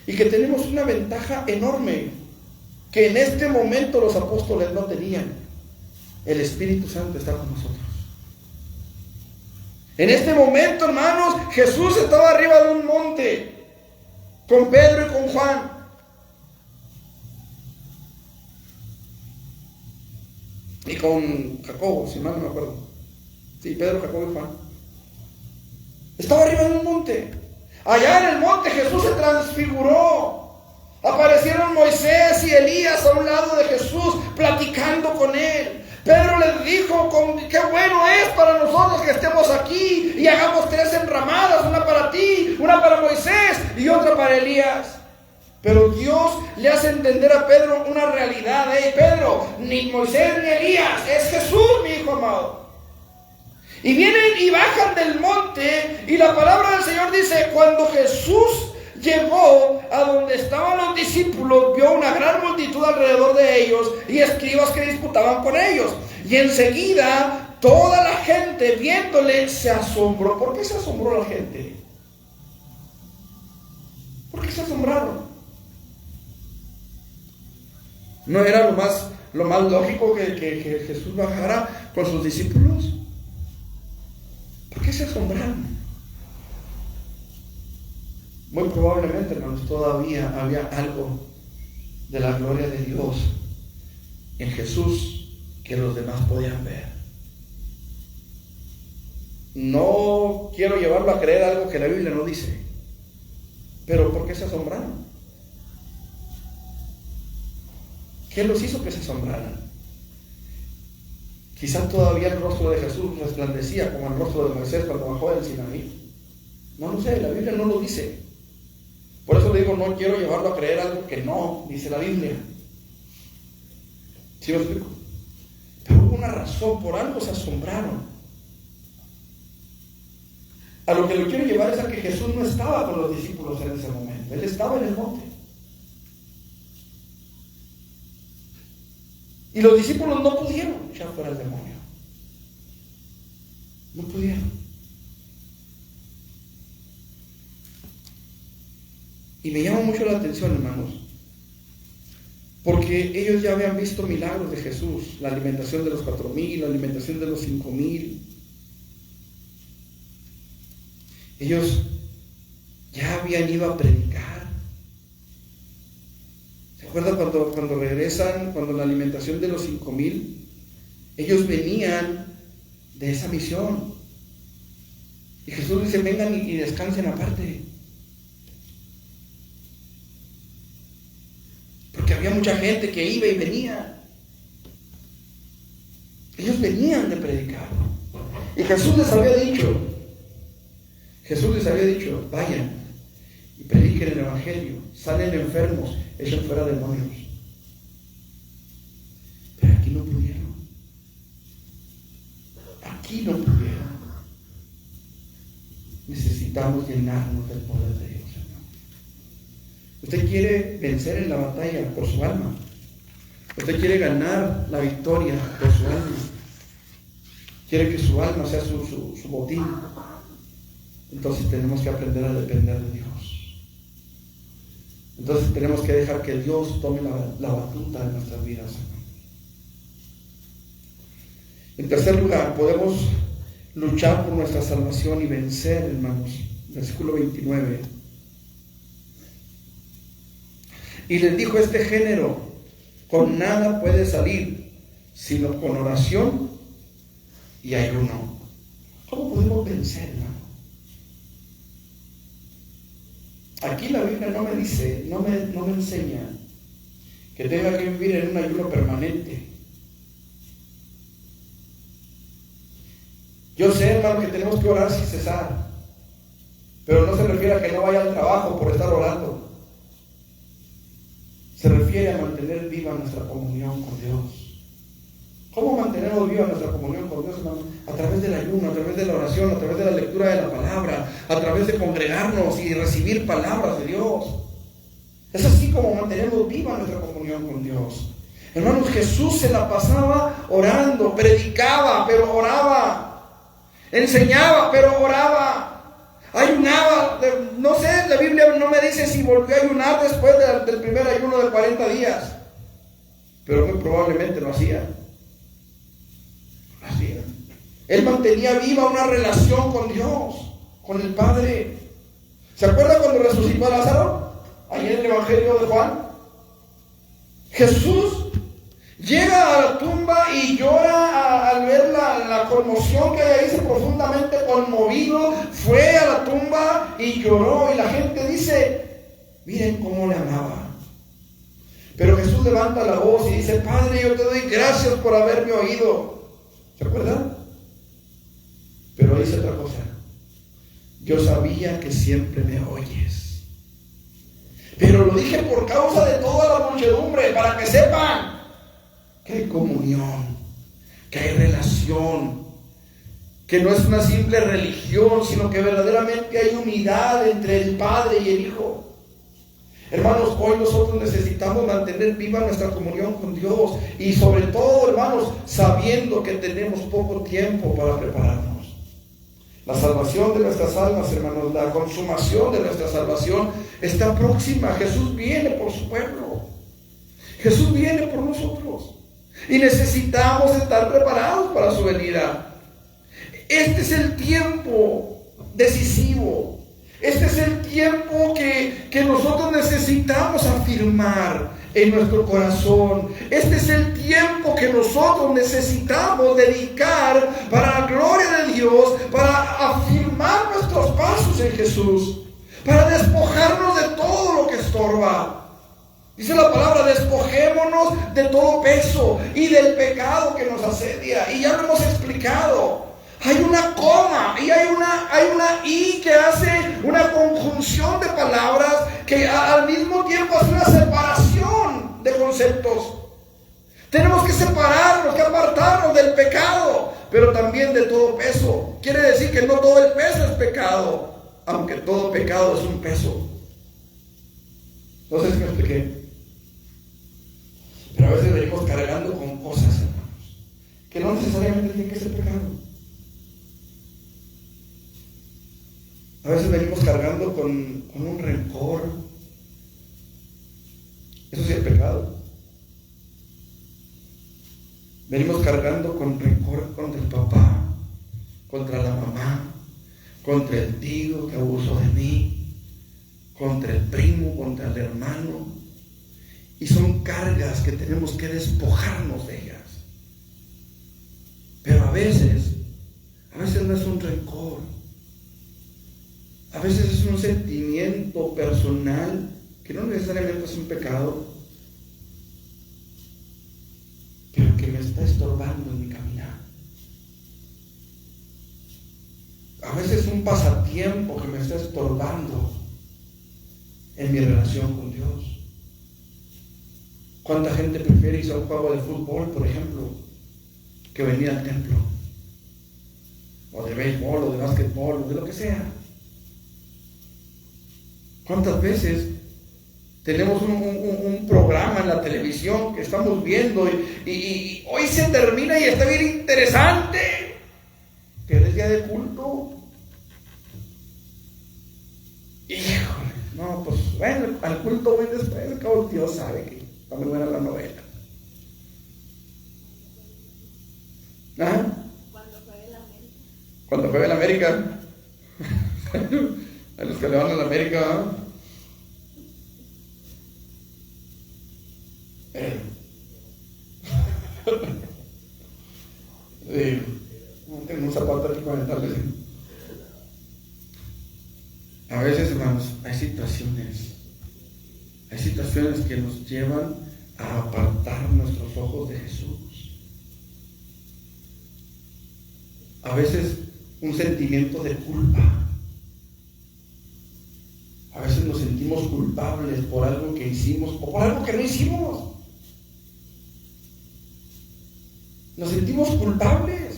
S1: Y que tenemos una ventaja enorme que en este momento los apóstoles no tenían. El Espíritu Santo está con nosotros. En este momento, hermanos, Jesús estaba arriba de un monte con Pedro y con Juan. Y con Jacobo, si mal no me acuerdo. Sí, Pedro, Jacobo y Juan. Estaba arriba de un monte. Allá en el monte Jesús se transfiguró. Aparecieron Moisés y Elías a un lado de Jesús platicando con él. Pedro les dijo: qué bueno es para nosotros que estemos aquí y hagamos 3 enramadas, una para ti, una para Moisés y otra para Elías. Pero Dios le hace entender a Pedro una realidad: Pedro, ni Moisés ni Elías, es Jesús, mi hijo amado. Y vienen y bajan del monte, y la palabra del Señor dice: cuando Jesús llegó a donde estaban los discípulos, vio una gran multitud alrededor de ellos y escribas que disputaban con ellos. Y enseguida toda la gente, viéndole, se asombró. ¿Por qué se asombró la gente? ¿Por qué se asombraron? ¿No era lo más lógico que Jesús bajara con sus discípulos? ¿Por qué se asombraron? Muy probablemente, hermanos, todavía había algo de la gloria de Dios en Jesús que los demás podían ver. No quiero llevarlo a creer algo que la Biblia no dice, pero ¿por qué se asombraron? ¿Qué los hizo que se asombraran? Quizás todavía el rostro de Jesús resplandecía como el rostro de Moisés cuando bajó del Sinaí. No lo sé, la Biblia no lo dice. Por eso le digo, no quiero llevarlo a creer algo que no dice la Biblia. ¿Sí me explico? Pero hubo una razón, por algo se asombraron. A lo que lo quiero llevar es a que Jesús no estaba con los discípulos en ese momento. Él estaba en el monte. Y los discípulos no pudieron echar fuera al demonio. No pudieron. Y me llama mucho la atención, hermanos, porque ellos ya habían visto milagros de Jesús, la alimentación de los 4,000, la alimentación de los 5,000. Ellos ya habían ido a predicar. ¿Se acuerdan cuando regresan, cuando la alimentación de los 5,000? Ellos venían de esa misión. Y Jesús dice, vengan y descansen aparte. Porque había mucha gente que iba y venía. Ellos venían de predicar. Y Jesús les había dicho, vayan y prediquen el Evangelio, salen enfermos, echen fuera demonios. Pero aquí no pudieron. Aquí no pudieron. Necesitamos llenarnos del poder de Dios, hermano. Usted quiere vencer en la batalla por su alma. Usted quiere ganar la victoria por su alma. Quiere que su alma sea su botín. Entonces tenemos que aprender a depender de Dios. Entonces tenemos que dejar que Dios tome la batuta de nuestras vidas. En tercer lugar, podemos luchar por nuestra salvación y vencer, hermanos. Versículo 29. Y les dijo este género, con nada puede salir, sino con oración y ayuno. ¿Cómo podemos vencer, hermano? Aquí la Biblia no me dice, no me enseña que tenga que vivir en un ayuno permanente. Yo sé, hermano, que tenemos que orar sin cesar, pero no se refiere a que no vaya al trabajo por estar orando. Se refiere a mantener viva nuestra comunión con Dios. ¿Cómo mantenemos viva nuestra comunión con Dios, hermano? A través del ayuno, a través de la oración, a través de la lectura de la palabra, a través de congregarnos y recibir palabras de Dios. Es así como mantenemos viva nuestra comunión con Dios. Hermanos, Jesús se la pasaba orando, predicaba, pero oraba, enseñaba, pero oraba, ayunaba. No sé, la Biblia no me dice si volvió a ayunar después del primer ayuno de 40 días, pero muy probablemente lo hacía. Él mantenía viva una relación con Dios, con el Padre. ¿Se acuerda cuando resucitó a Lázaro? Ahí en el Evangelio de Juan. Jesús llega a la tumba y llora al ver la conmoción que hay ahí, profundamente conmovido. Fue a la tumba y lloró, y la gente dice, miren cómo le amaba. Pero Jesús levanta la voz y dice, Padre, yo te doy gracias por haberme oído. ¿Se acuerdan? Pero dice otra cosa. Yo sabía que siempre me oyes, pero lo dije por causa de toda la muchedumbre, para que sepan que hay comunión, que hay relación, que no es una simple religión, sino que verdaderamente hay unidad entre el Padre y el Hijo. Hermanos, hoy nosotros necesitamos mantener viva nuestra comunión con Dios, y sobre todo, hermanos, sabiendo que tenemos poco tiempo para prepararnos. La salvación de nuestras almas, hermanos, la consumación de nuestra salvación está próxima. Jesús viene por su pueblo. Jesús viene por nosotros. Y necesitamos estar preparados para su venida. Este es el tiempo decisivo. Este es el tiempo que nosotros necesitamos afirmar en nuestro corazón. Este es el tiempo que nosotros necesitamos dedicar para la gloria de Dios, para afirmar nuestros pasos en Jesús, para despojarnos de todo lo que estorba. Dice la palabra, despojémonos de todo peso y del pecado que nos asedia. Y ya lo hemos explicado. Hay una coma y hay una I que hace una conjunción de palabras que al mismo tiempo hace una separación de conceptos. Tenemos que separarnos, que apartarnos del pecado, pero también de todo peso. Quiere decir que no todo el peso es pecado, aunque todo pecado es un peso. No sé si me expliqué. Pero a veces venimos cargando con cosas, hermanos, que no necesariamente tienen que ser pecado. A veces venimos cargando con un rencor. Eso sí es pecado. Venimos cargando con rencor contra el papá, contra la mamá, contra el tío que abusó de mí, contra el primo, contra el hermano. Y son cargas que tenemos que despojarnos de ellas. Pero a veces no es un rencor. A veces es un sentimiento personal que no necesariamente es un pecado, pero que me está estorbando en mi caminar. A veces es un pasatiempo que me está estorbando en mi relación con Dios. ¿Cuánta gente prefiere irse a un juego de fútbol, por ejemplo, que venir al templo? O de béisbol, o de básquetbol, o de lo que sea. ¿Cuántas veces tenemos un programa en la televisión que estamos viendo y hoy se termina y está bien interesante, que es el día de culto? Híjole, no, pues bueno, al culto voy después, al cabo Dios sabe que está muy buena la novela. ¿Ah? Cuando juegue el América. A los que le van a la América, no tengo un zapato aquí para comentarles. A veces, hermanos, hay situaciones que nos llevan a apartar nuestros ojos de Jesús. A veces un sentimiento de culpa. A veces nos sentimos culpables por algo que hicimos o por algo que no hicimos. Nos sentimos culpables.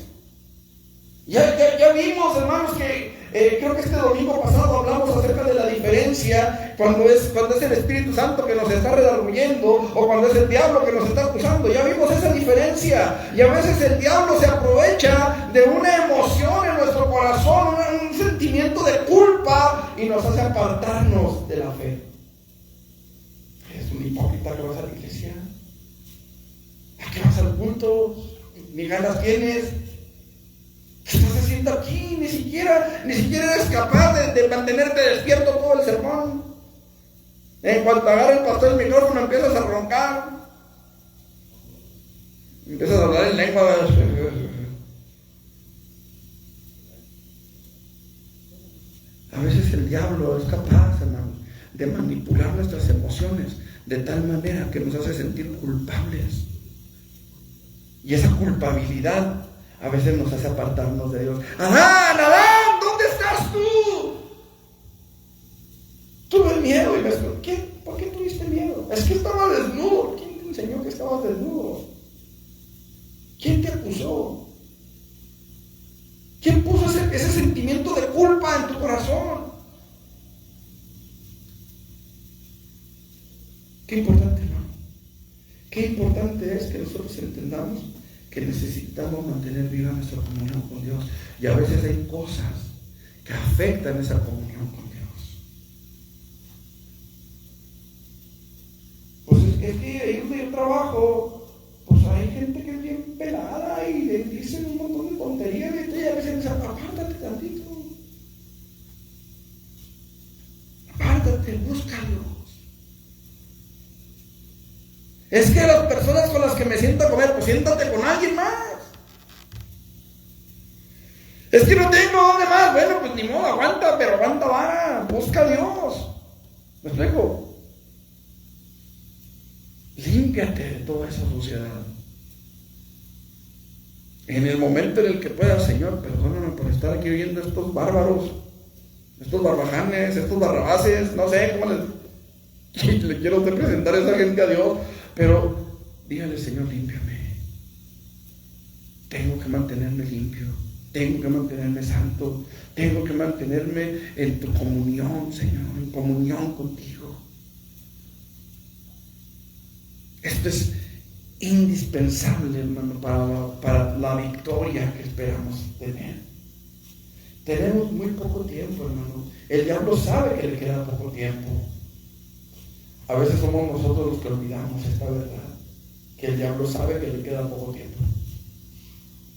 S1: Ya vimos, hermanos, que creo que este domingo pasado hablamos acerca de la diferencia cuando es el Espíritu Santo que nos está redarguyendo o cuando es el diablo que nos está acusando. Ya vimos esa diferencia. Y a veces el diablo se aprovecha de una emoción en nuestro corazón, un sentimiento de culpa, y nos hace apartarnos de la fe. ¿Eres un hipócrita que vas a la iglesia? ¿A qué vas al culto? Ni ganas tienes. ¿Qué estás haciendo aquí? Ni siquiera eres capaz de mantenerte despierto todo el sermón. En cuanto agarra el pastor el micrófono, empiezas a roncar. Empiezas a hablar en lengua. A veces el diablo es capaz, hermanos, de manipular nuestras emociones de tal manera que nos hace sentir culpables. Y esa culpabilidad a veces nos hace apartarnos de Dios. Adán, ¿dónde estás tú? Tuve miedo. Y me dijo, ¿por qué tuviste miedo? Es que estaba desnudo. ¿Quién te enseñó que estabas desnudo? ¿Quién te acusó? ¿Quién puso ese sentimiento de culpa en tu corazón? Qué importante, hermano. Qué importante es que nosotros entendamos que necesitamos mantener viva nuestra comunión con Dios. Y a veces hay cosas que afectan esa comunión con Dios. Pues es que ahí donde yo trabajo, pues hay gente que es bien pelada y le dicen un montón de tonterías y a veces les dice, apártate tantito. busca a Dios. Es que las personas con las que me siento a comer, pues siéntate con alguien más. Es que no tengo dónde más. Bueno, pues ni modo, aguanta, pero aguanta vara. Busca a Dios. ¿Me explico? Límpiate de toda esa suciedad. En el momento en el que puedas, Señor, perdóname por estar aquí oyendo a estos bárbaros, estos barbajanes, estos barrabases, no sé cómo le quiero presentar a esa gente a Dios, pero dígale, Señor, límpiame. Tengo que mantenerme limpio, tengo que mantenerme santo, tengo que mantenerme en tu comunión, Señor, en comunión contigo. Esto es indispensable, hermano, para la victoria que esperamos tener. Tenemos muy poco tiempo, hermano. El diablo sabe que le queda poco tiempo. A veces somos nosotros los que olvidamos esta verdad, que el diablo sabe que le queda poco tiempo.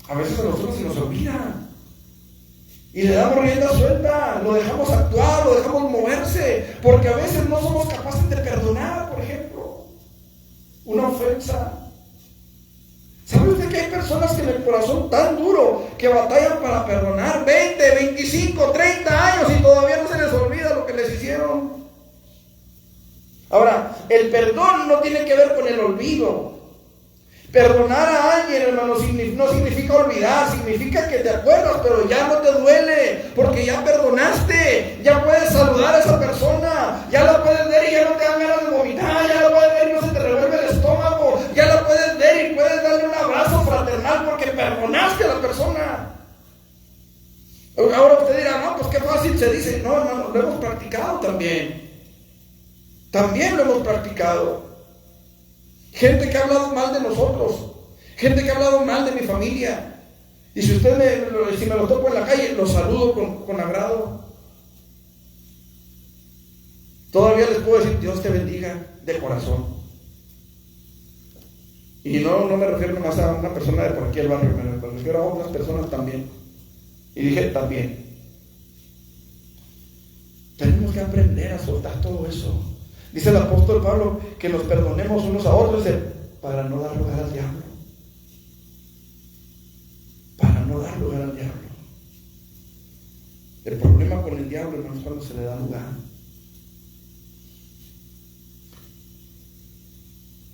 S1: A veces a nosotros se nos olvida y le damos rienda suelta, lo dejamos actuar, lo dejamos moverse, porque a veces no somos capaces de perdonar, por ejemplo, una ofensa. ¿Sabe usted que hay personas que en el corazón tan duro que batallan para perdonar 20, 25, 30 años y todavía no se les olvida lo que les hicieron? Ahora, el perdón no tiene que ver con el olvido. Perdonar a alguien, hermano, no significa olvidar, significa que te acuerdas, pero ya no te duele, porque ya perdonaste, ya puedes saludar a esa persona, ya la puedes ver y ya no te dan ganas de vomitar, ya la puedes ver y no se te revuelve el estómago, ya la puedes ver y puedes darle un abrazo fraternal porque perdonaste a la persona. Ahora usted dirá, no, pues qué fácil se dice. No, hermano, lo hemos practicado también. También lo hemos practicado. Gente que ha hablado mal de nosotros, gente que ha hablado mal de mi familia, y si me lo topo en la calle, lo saludo con agrado. Todavía les puedo decir, Dios te bendiga de corazón. Y no me refiero nomás a una persona de por aquí del barrio, me refiero a otras personas también. Y dije también. Tenemos que aprender a soltar todo eso. Dice el apóstol Pablo que nos perdonemos unos a otros para no dar lugar al diablo. Para no dar lugar al diablo. El problema con el diablo, hermano, es cuando se le da lugar.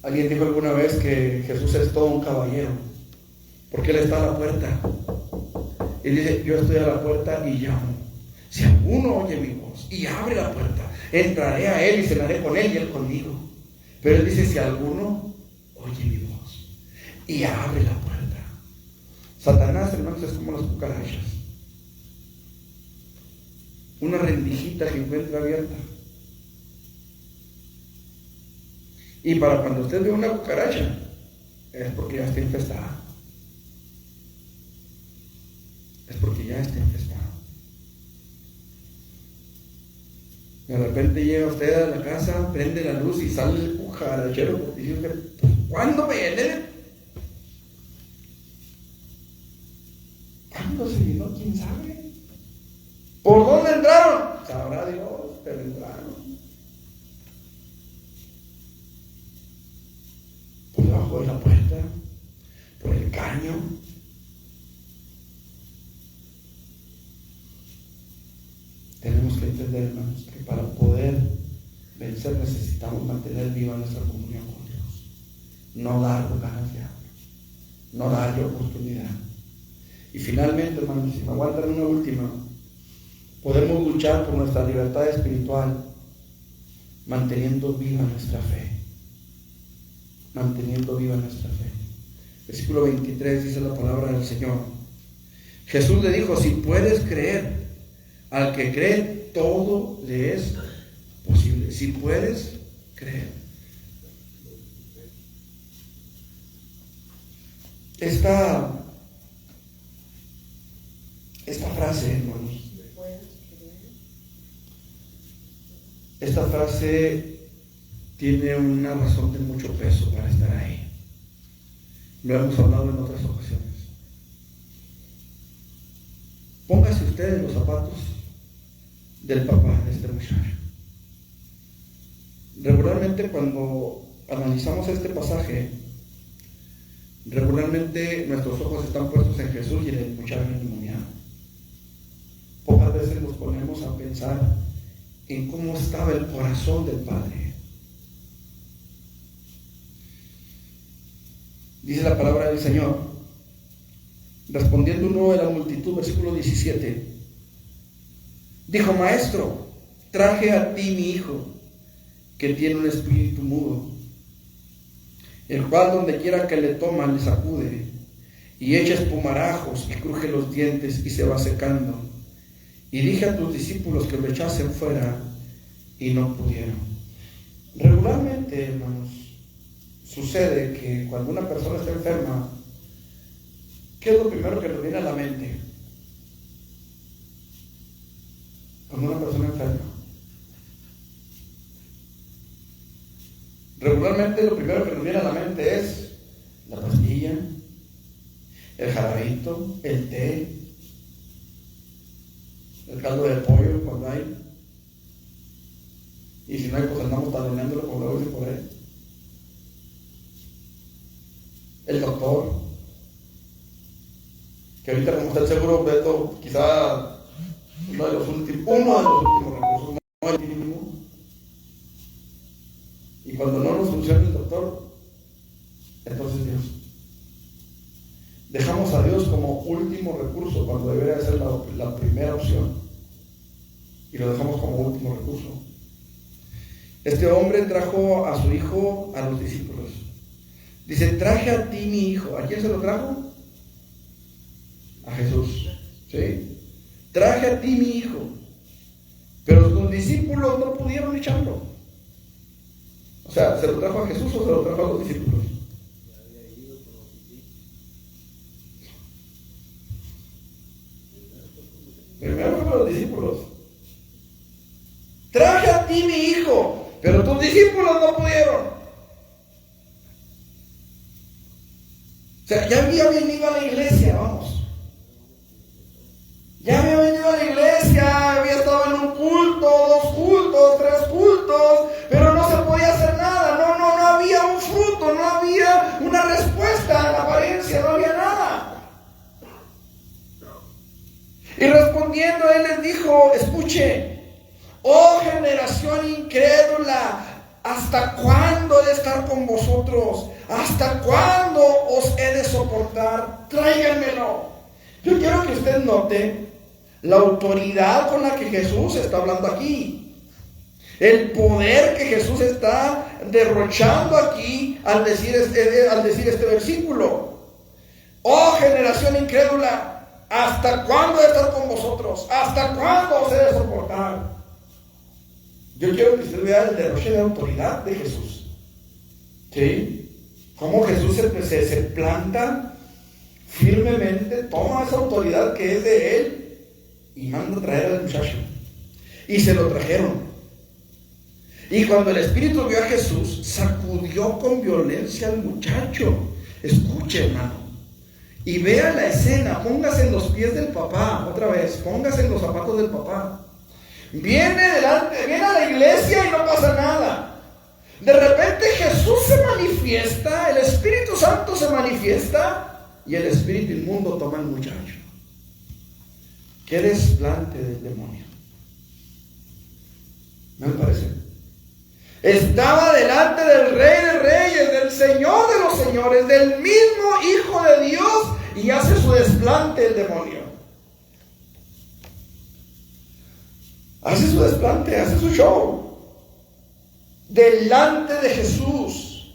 S1: Alguien dijo alguna vez que Jesús es todo un caballero, porque Él está a la puerta. Y dice, yo estoy a la puerta y llamo. Si alguno oye mi voz y abre la puerta, entraré a Él y cenaré con Él y Él conmigo. Pero Él dice, si alguno oye mi voz y abre la puerta. Satanás, hermanos, es como las cucarachas. Una rendijita que encuentra abierta. Y para cuando usted ve una cucaracha, es porque ya está infestada. Es porque ya está infestada. De repente llega usted a la casa, prende la luz y sale el cucarachero. Y dice, ¿cuándo viene? ¿Cuándo se vino? ¿Quién sabe? ¿Por dónde entraron? Sabrá Dios, pero entraron. Por debajo de la puerta, por el caño. Tenemos que entender, hermanos, que para poder vencer necesitamos mantener viva nuestra comunión con Dios. No dar lugar al diablo. No darle oportunidad. Y finalmente, hermanos, si me aguantan una última, podemos luchar por nuestra libertad espiritual manteniendo viva nuestra fe. Manteniendo viva nuestra fe. Versículo 23 dice la palabra del Señor. Jesús le dijo, si puedes creer, al que cree, todo le es posible. Si puedes creer. Esta frase, hermanos. Esta frase tiene una razón de mucho peso para estar ahí. Lo hemos hablado en otras ocasiones. Póngase usted en los zapatos del papá de este muchacho. Regularmente cuando analizamos este pasaje, regularmente nuestros ojos están puestos en Jesús y en el muchacho endemoniado. Pocas veces nos ponemos a pensar en cómo estaba el corazón del Padre. Dice la palabra del Señor, respondiendo uno de la multitud, versículo 17, dijo: Maestro, traje a ti mi hijo, que tiene un espíritu mudo, el cual donde quiera que le toman le sacude, y echa espumarajos y cruje los dientes y se va secando. Y dije a tus discípulos que lo echasen fuera, y no pudieron. Regularmente, hermanos, sucede que cuando una persona está enferma, ¿qué es lo primero que nos viene a la mente? Cuando una persona enferma, regularmente lo primero que nos viene a la mente es la pastilla, el jarabito, el té, el caldo de pollo cuando hay, y si no hay, pues andamos taloneándolo como lo dicen por ahí. El doctor, que ahorita como está el seguro, Beto, quizá uno de los últimos recursos, no el mínimo. Y cuando no nos funciona el doctor, entonces Dios. Dejamos a Dios como último recurso cuando debería ser la primera opción. Y lo dejamos como último recurso. Este hombre trajo a su hijo a los discípulos. Dice: traje a ti mi hijo. ¿A quién se lo trajo? A Jesús. ¿Sí? Traje a ti mi hijo. Pero sus discípulos no pudieron echarlo. O sea, ¿se lo trajo a Jesús o se lo trajo a los discípulos? Primero fue a los discípulos. Traje a ti mi hijo, pero tus discípulos no pudieron. O sea, ya había venido a la iglesia, vamos. Ya había venido a la iglesia, había estado en un culto, 2 cultos, 3 cultos, pero no se podía hacer nada. No había un fruto, no había una respuesta en apariencia, no había nada. Y respondiendo él les dijo: escuche, oh generación incrédula, ¿hasta cuándo he de estar con vosotros? ¿Hasta cuándo os he de soportar? Tráiganmelo. Yo quiero que usted note la autoridad con la que Jesús está hablando aquí. El poder que Jesús está derrochando aquí al decir este versículo. Oh generación incrédula, ¿hasta cuándo he de estar con vosotros? ¿Hasta cuándo os he de soportar? Yo quiero que usted vea el derroche de autoridad de Jesús. ¿Sí? Cómo Jesús se planta firmemente, toma esa autoridad que es de él y manda a traer al muchacho. Y se lo trajeron. Y cuando el Espíritu vio a Jesús, sacudió con violencia al muchacho. Escuche, hermano. Y vea la escena, póngase en los pies del papá, otra vez, póngase en los zapatos del papá. Viene a la iglesia y no pasa nada. De repente Jesús se manifiesta, el Espíritu Santo se manifiesta y el espíritu inmundo toma al muchacho. Qué desplante del demonio. ¿No me parece? Estaba delante del Rey de Reyes, del Señor de los Señores, del mismo Hijo de Dios, y hace su desplante el demonio. Hace su desplante, hace su show delante de Jesús.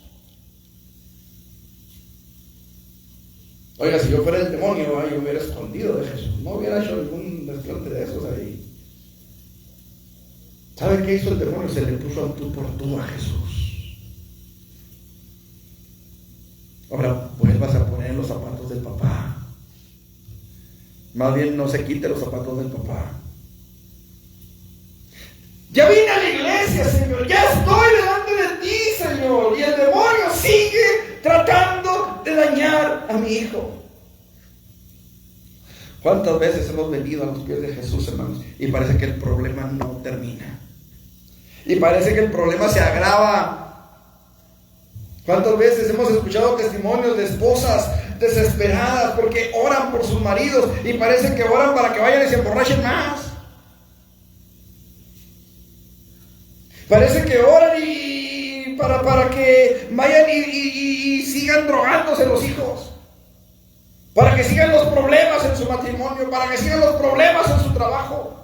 S1: Oiga, si yo fuera el demonio, yo hubiera escondido de Jesús, no hubiera hecho ningún desplante de esos ahí. ¿Sabe qué hizo el demonio? Se le puso al tú por tú a Jesús. Ahora vuelvas a poner los zapatos del papá. Más bien no se quite los zapatos del papá. Ya vine a la iglesia, Señor, ya estoy delante de ti, Señor, y el demonio sigue tratando de dañar a mi hijo. ¿Cuántas veces hemos venido a los pies de Jesús, hermanos? Y parece que el problema no termina. Y parece que el problema se agrava. ¿Cuántas veces hemos escuchado testimonios de esposas desesperadas porque oran por sus maridos y parece que oran para que vayan y se emborrachen más? Parece que oran y para que vayan y sigan drogándose los hijos, para que sigan los problemas en su matrimonio, para que sigan los problemas en su trabajo.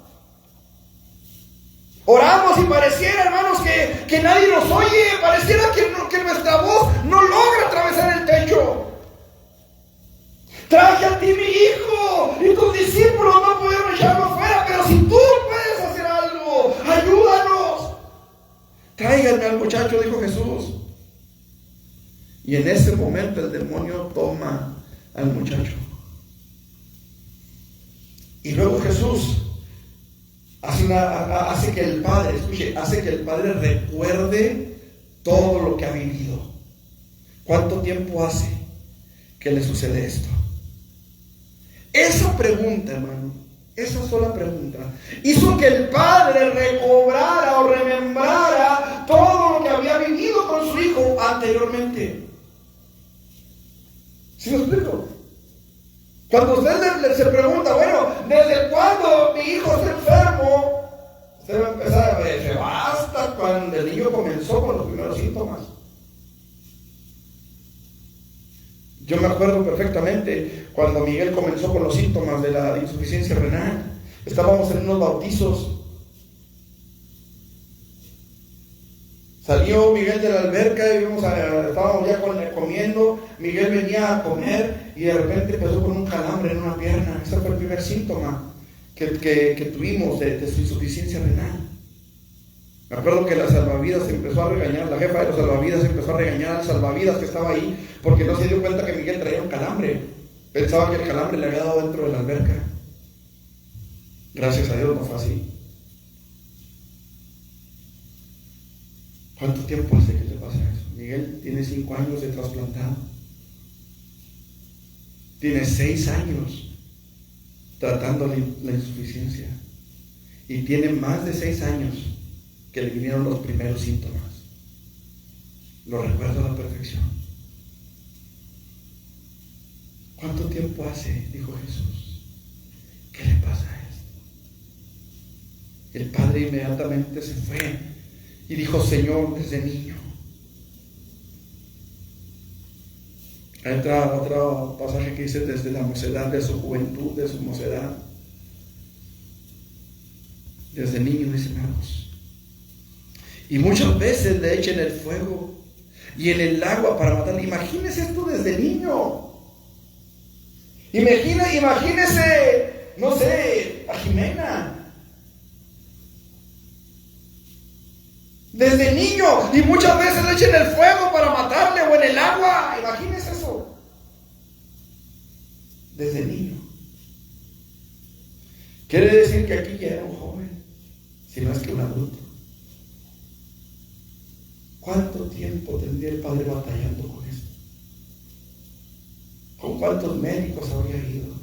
S1: Oramos y pareciera, hermanos, que nadie nos oye, pareciera que nuestra voz no logra atravesar el techo. Traje a ti mi hijo y tus discípulos no pudieron echarlo fuera, pero si tú puedes hacer algo, ayúdanos. Tráiganme al muchacho, dijo Jesús. Y en ese momento el demonio toma al muchacho. Y luego Jesús hace que el Padre, escuche, hace que el Padre recuerde todo lo que ha vivido. ¿Cuánto tiempo hace que le sucede esto? Esa pregunta, hermano, esa sola pregunta, hizo que el Padre recobrara o remembrara todo lo que había vivido con su hijo anteriormente. ¿Sí me explico? Cuando usted se pregunta, bueno, ¿desde cuándo mi hijo está enfermo? Usted va a empezar a ver, basta cuando el niño comenzó con los primeros síntomas. Yo me acuerdo perfectamente cuando Miguel comenzó con los síntomas de la insuficiencia renal. Estábamos en unos bautizos. Salió Miguel de la alberca y estábamos ya comiendo. Miguel venía a comer y de repente empezó con un calambre en una pierna. Ese fue el primer síntoma que tuvimos de su insuficiencia renal. Me acuerdo que la salvavidas empezó a regañar, la jefa de los salvavidas empezó a regañar al salvavidas que estaba ahí porque no se dio cuenta que Miguel traía un calambre. Pensaba que el calambre le había dado dentro de la alberca. Gracias a Dios no fue así. ¿Cuánto tiempo hace que le pasa eso? Miguel tiene 5 años de trasplantado. Tiene 6 años tratando la insuficiencia. Y tiene más de 6 años que le vinieron los primeros síntomas. Lo recuerdo a la perfección. ¿Cuánto tiempo hace? Dijo Jesús. ¿Qué le pasa a esto? El padre inmediatamente se fue y dijo, Señor, desde niño. Hay otro pasaje que dice desde la mocedad de su juventud, de su mocedad. Desde niño, dice, hermanos. Y muchas veces le echan el fuego y en el agua para matarle. Imagínese esto desde niño. Imagínese, no sé, a Jimena. Desde niño, y muchas veces le echan el fuego para matarle o en el agua. Imagínese eso. Desde niño. Quiere decir que aquí ya era un joven, si no es que un adulto. ¿Cuánto tiempo tendría el padre batallando con esto? ¿Con cuántos médicos habría ido?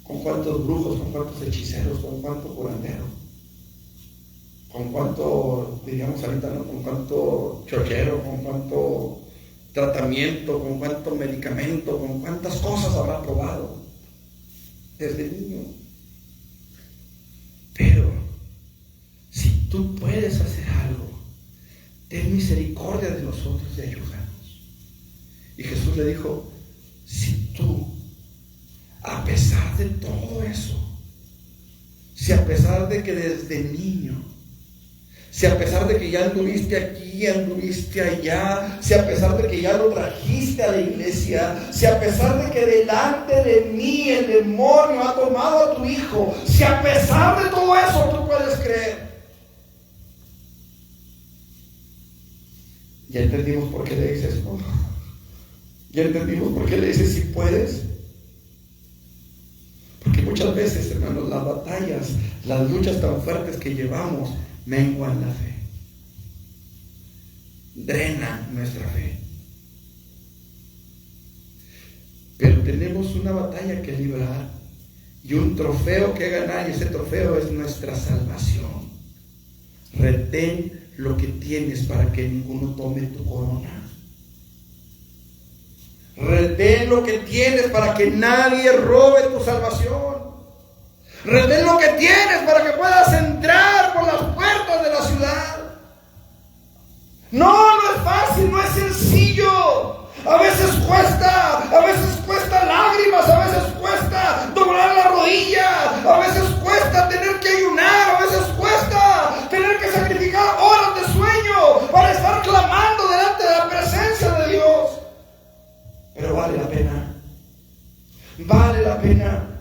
S1: ¿Con cuántos brujos? ¿Con cuántos hechiceros? ¿Con cuánto curandero? ¿Con cuánto, diríamos ahorita, ¿no? ¿Con cuánto chochero? ¿Con cuánto tratamiento? ¿Con cuánto medicamento? ¿Con cuántas cosas habrá probado? Desde niño. Pero, si tú puedes hacer algo, ten misericordia de nosotros y ayúdanos. Y Jesús le dijo, si tú, a pesar de todo eso, si a pesar de que desde niño, si a pesar de que ya anduviste aquí, anduviste allá, si a pesar de que ya lo trajiste a la iglesia, si a pesar de que delante de mí el demonio ha tomado a tu hijo, si a pesar de todo eso tú puedes creer. Ya entendimos por qué le dices eso. Ya entendimos por qué le dices si puedes. Porque muchas veces, hermanos, las batallas, las luchas tan fuertes que llevamos menguan la fe, drenan nuestra fe. Pero tenemos una batalla que librar y un trofeo que ganar, y ese trofeo es nuestra salvación. Retén lo que tienes para que ninguno tome tu corona. Retén lo que tienes para que nadie robe tu salvación. Retén lo que tienes para que puedas entrar por las puertas de la ciudad. No es fácil, no es sencillo. A veces cuesta lágrimas, a veces cuesta doblar la rodilla, a veces cuesta tener que ayunar, a veces cuesta tener que sacrificar horas de sueño para estar clamando delante de la presencia de Dios. Pero vale la pena,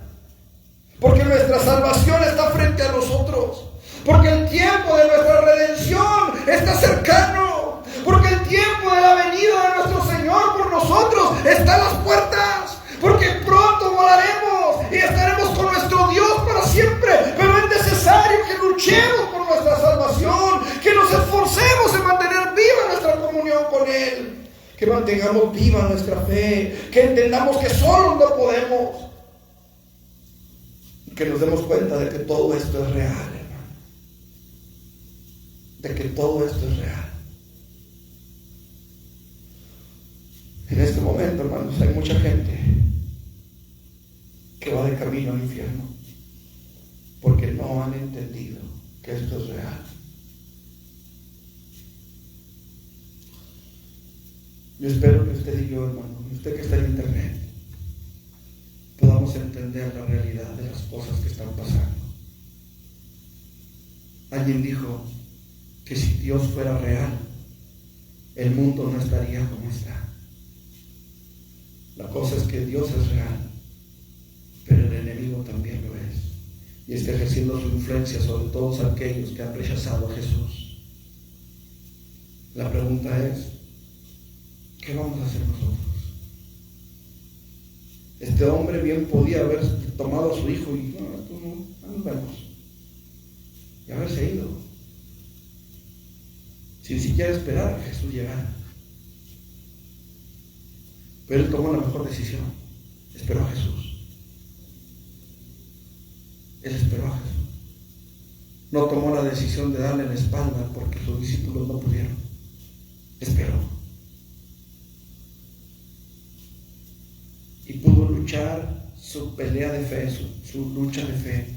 S1: porque nuestra salvación está frente a nosotros, porque el tiempo de nuestra redención está cercano, porque el tiempo de la venida de nuestro Señor por nosotros está a las puertas, porque pronto volaremos y estaremos con nuestro Dios para siempre. Pero es necesario que luchemos por nuestra salvación, que nos esforcemos en mantener viva nuestra comunión con Él, que mantengamos viva nuestra fe, que entendamos que solos no podemos, que nos demos cuenta de que todo esto es real, hermano, de que todo esto es real. En este momento, hermanos, hay mucha gente que va de camino al infierno porque no han entendido que esto es real. Yo espero que usted y yo, hermano, y usted que está en internet, podamos entender la realidad de las cosas que están pasando. Alguien dijo que si Dios fuera real, el mundo no estaría como está. La cosa es que Dios es real, pero el enemigo también lo es, y está ejerciendo su influencia sobre todos aquellos que han rechazado a Jesús. La pregunta es, ¿qué vamos a hacer nosotros? Este hombre bien podía haber tomado a su hijo y nos vemos, y haberse ido, sin siquiera esperar a que Jesús llegara. Pero él tomó la mejor decisión. Esperó a Jesús. Él esperó a Jesús. No tomó la decisión de darle la espalda porque sus discípulos no pudieron. Esperó. Y pudo luchar su pelea de fe, su lucha de fe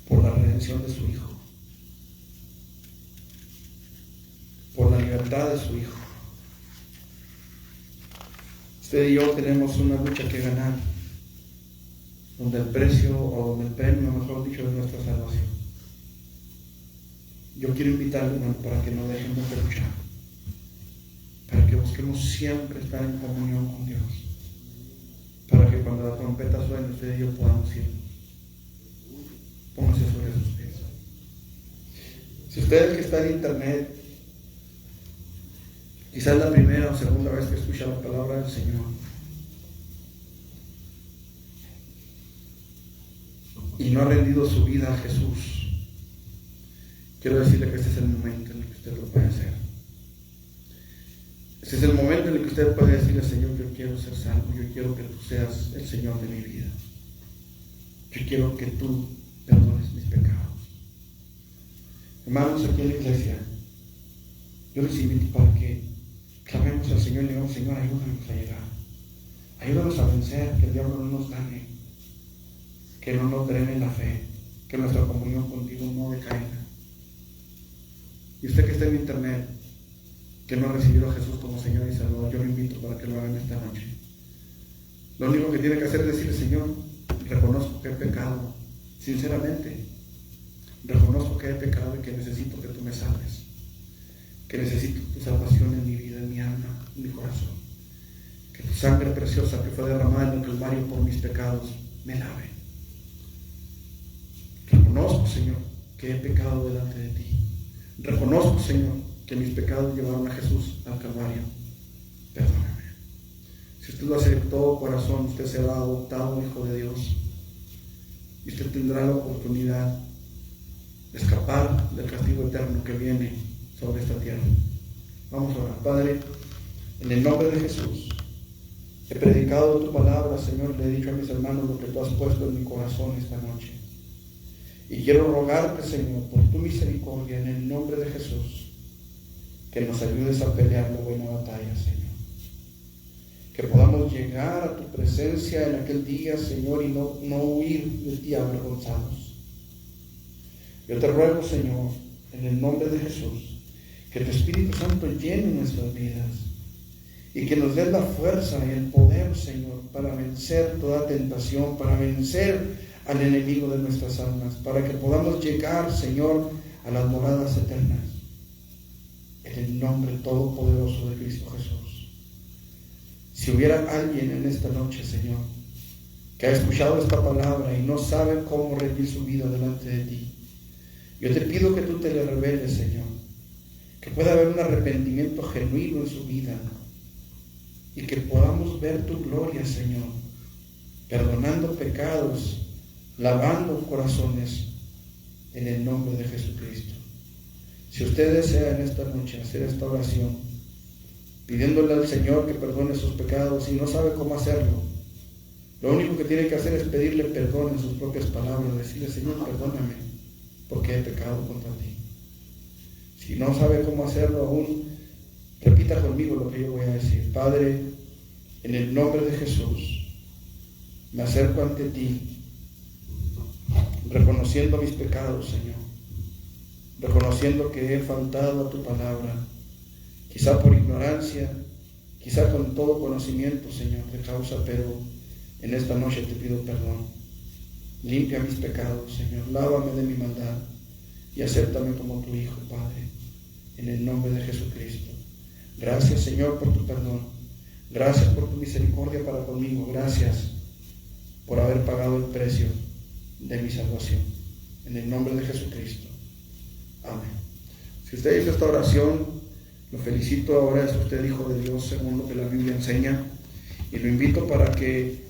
S1: por la redención de su hijo, por la libertad de su hijo. Usted y yo tenemos una lucha que ganar, donde el precio o donde el premio, mejor dicho, es nuestra salvación. Yo quiero invitarle, hermano, para que no dejemos de luchar, para que busquemos siempre estar en comunión con Dios, para que cuando la trompeta suene, usted y yo podamos ir. Póngase sobre sus pies. Si usted que está en internet, quizás es la primera o segunda vez que escucha la palabra del Señor, y no ha rendido su vida a Jesús, quiero decirle que este es el momento en el que usted lo puede hacer. Este es el momento en el que usted puede decirle: Señor, yo quiero ser salvo, yo quiero que tú seas el Señor de mi vida, yo quiero que tú perdones mis pecados. Hermanos, aquí en la iglesia, yo les invito para que clamemos al Señor y le digamos: Señor, ayúdanos a llegar, ayúdanos a vencer, que el diablo no nos gane, que no nos drene la fe, que nuestra comunión contigo no decaiga. Y usted que está en internet, que no ha recibido a Jesús como Señor y Salvador, yo lo invito para que lo hagan esta noche. Lo único que tiene que hacer es decirle: Señor, reconozco que he pecado, sinceramente, reconozco que he pecado y que necesito que tú me salves, que necesito tu salvación en mi vida, en mi alma, en mi corazón, que tu sangre preciosa que fue derramada en el Calvario por mis pecados me lave. Reconozco, Señor, que he pecado delante de ti. Reconozco, Señor, que mis pecados llevaron a Jesús al Calvario. Perdóname. Si usted lo hace de todo corazón, usted será adoptado hijo de Dios, y usted tendrá la oportunidad de escapar del castigo eterno que viene sobre esta tierra. Vamos a orar. Padre, en el nombre de Jesús, he predicado tu palabra, Señor, le he dicho a mis hermanos lo que tú has puesto en mi corazón esta noche. Y quiero rogarte, Señor, por tu misericordia, en el nombre de Jesús, que nos ayudes a pelear la buena batalla, Señor. Que podamos llegar a tu presencia en aquel día, Señor, y no huir de ti avergonzados. Yo te ruego, Señor, en el nombre de Jesús, que tu Espíritu Santo llene nuestras vidas y que nos des la fuerza y el poder, Señor, para vencer toda tentación, para vencer al enemigo de nuestras almas, para que podamos llegar, Señor, a las moradas eternas. En el nombre todopoderoso de Cristo Jesús. Si hubiera alguien en esta noche, Señor, que ha escuchado esta palabra y no sabe cómo rendir su vida delante de ti, yo te pido que tú te le reveles, Señor, que pueda haber un arrepentimiento genuino en su vida y que podamos ver tu gloria, Señor, perdonando pecados, lavando corazones, en el nombre de Jesucristo. Si usted desea en esta noche hacer esta oración, pidiéndole al Señor que perdone sus pecados y no sabe cómo hacerlo, lo único que tiene que hacer es pedirle perdón en sus propias palabras, decirle: Señor, perdóname, porque he pecado contra ti. Si no sabe cómo hacerlo aún, repita conmigo lo que yo voy a decir. Padre, en el nombre de Jesús, me acerco ante ti, reconociendo mis pecados, Señor, reconociendo que he faltado a tu palabra, quizá por ignorancia, quizá con todo conocimiento, Señor, de causa, pero en esta noche te pido perdón. Limpia mis pecados, Señor, lávame de mi maldad y acéptame como tu Hijo, Padre, en el nombre de Jesucristo. Gracias, Señor, por tu perdón. Gracias por tu misericordia para conmigo. Gracias por haber pagado el precio de mi salvación. En el nombre de Jesucristo. Amén. Si usted hizo esta oración, lo felicito. Ahora es usted hijo de Dios según lo que la Biblia enseña, y lo invito para que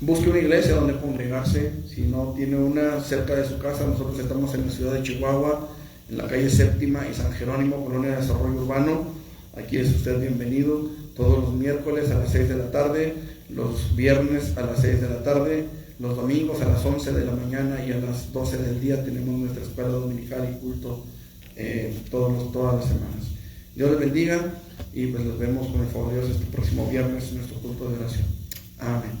S1: busque una iglesia donde congregarse. Si no tiene una cerca de su casa, nosotros estamos en la ciudad de Chihuahua, en la calle Séptima y San Jerónimo, Colonia de Desarrollo Urbano. Aquí es usted bienvenido todos los miércoles a las 6 de la tarde, los viernes a las 6 de la tarde, los domingos a las 11 de la mañana y a las 12 del día tenemos nuestra escuela dominical y culto todas las semanas. Dios les bendiga y pues nos vemos con el favor de Dios este próximo viernes en nuestro culto de oración. Amén.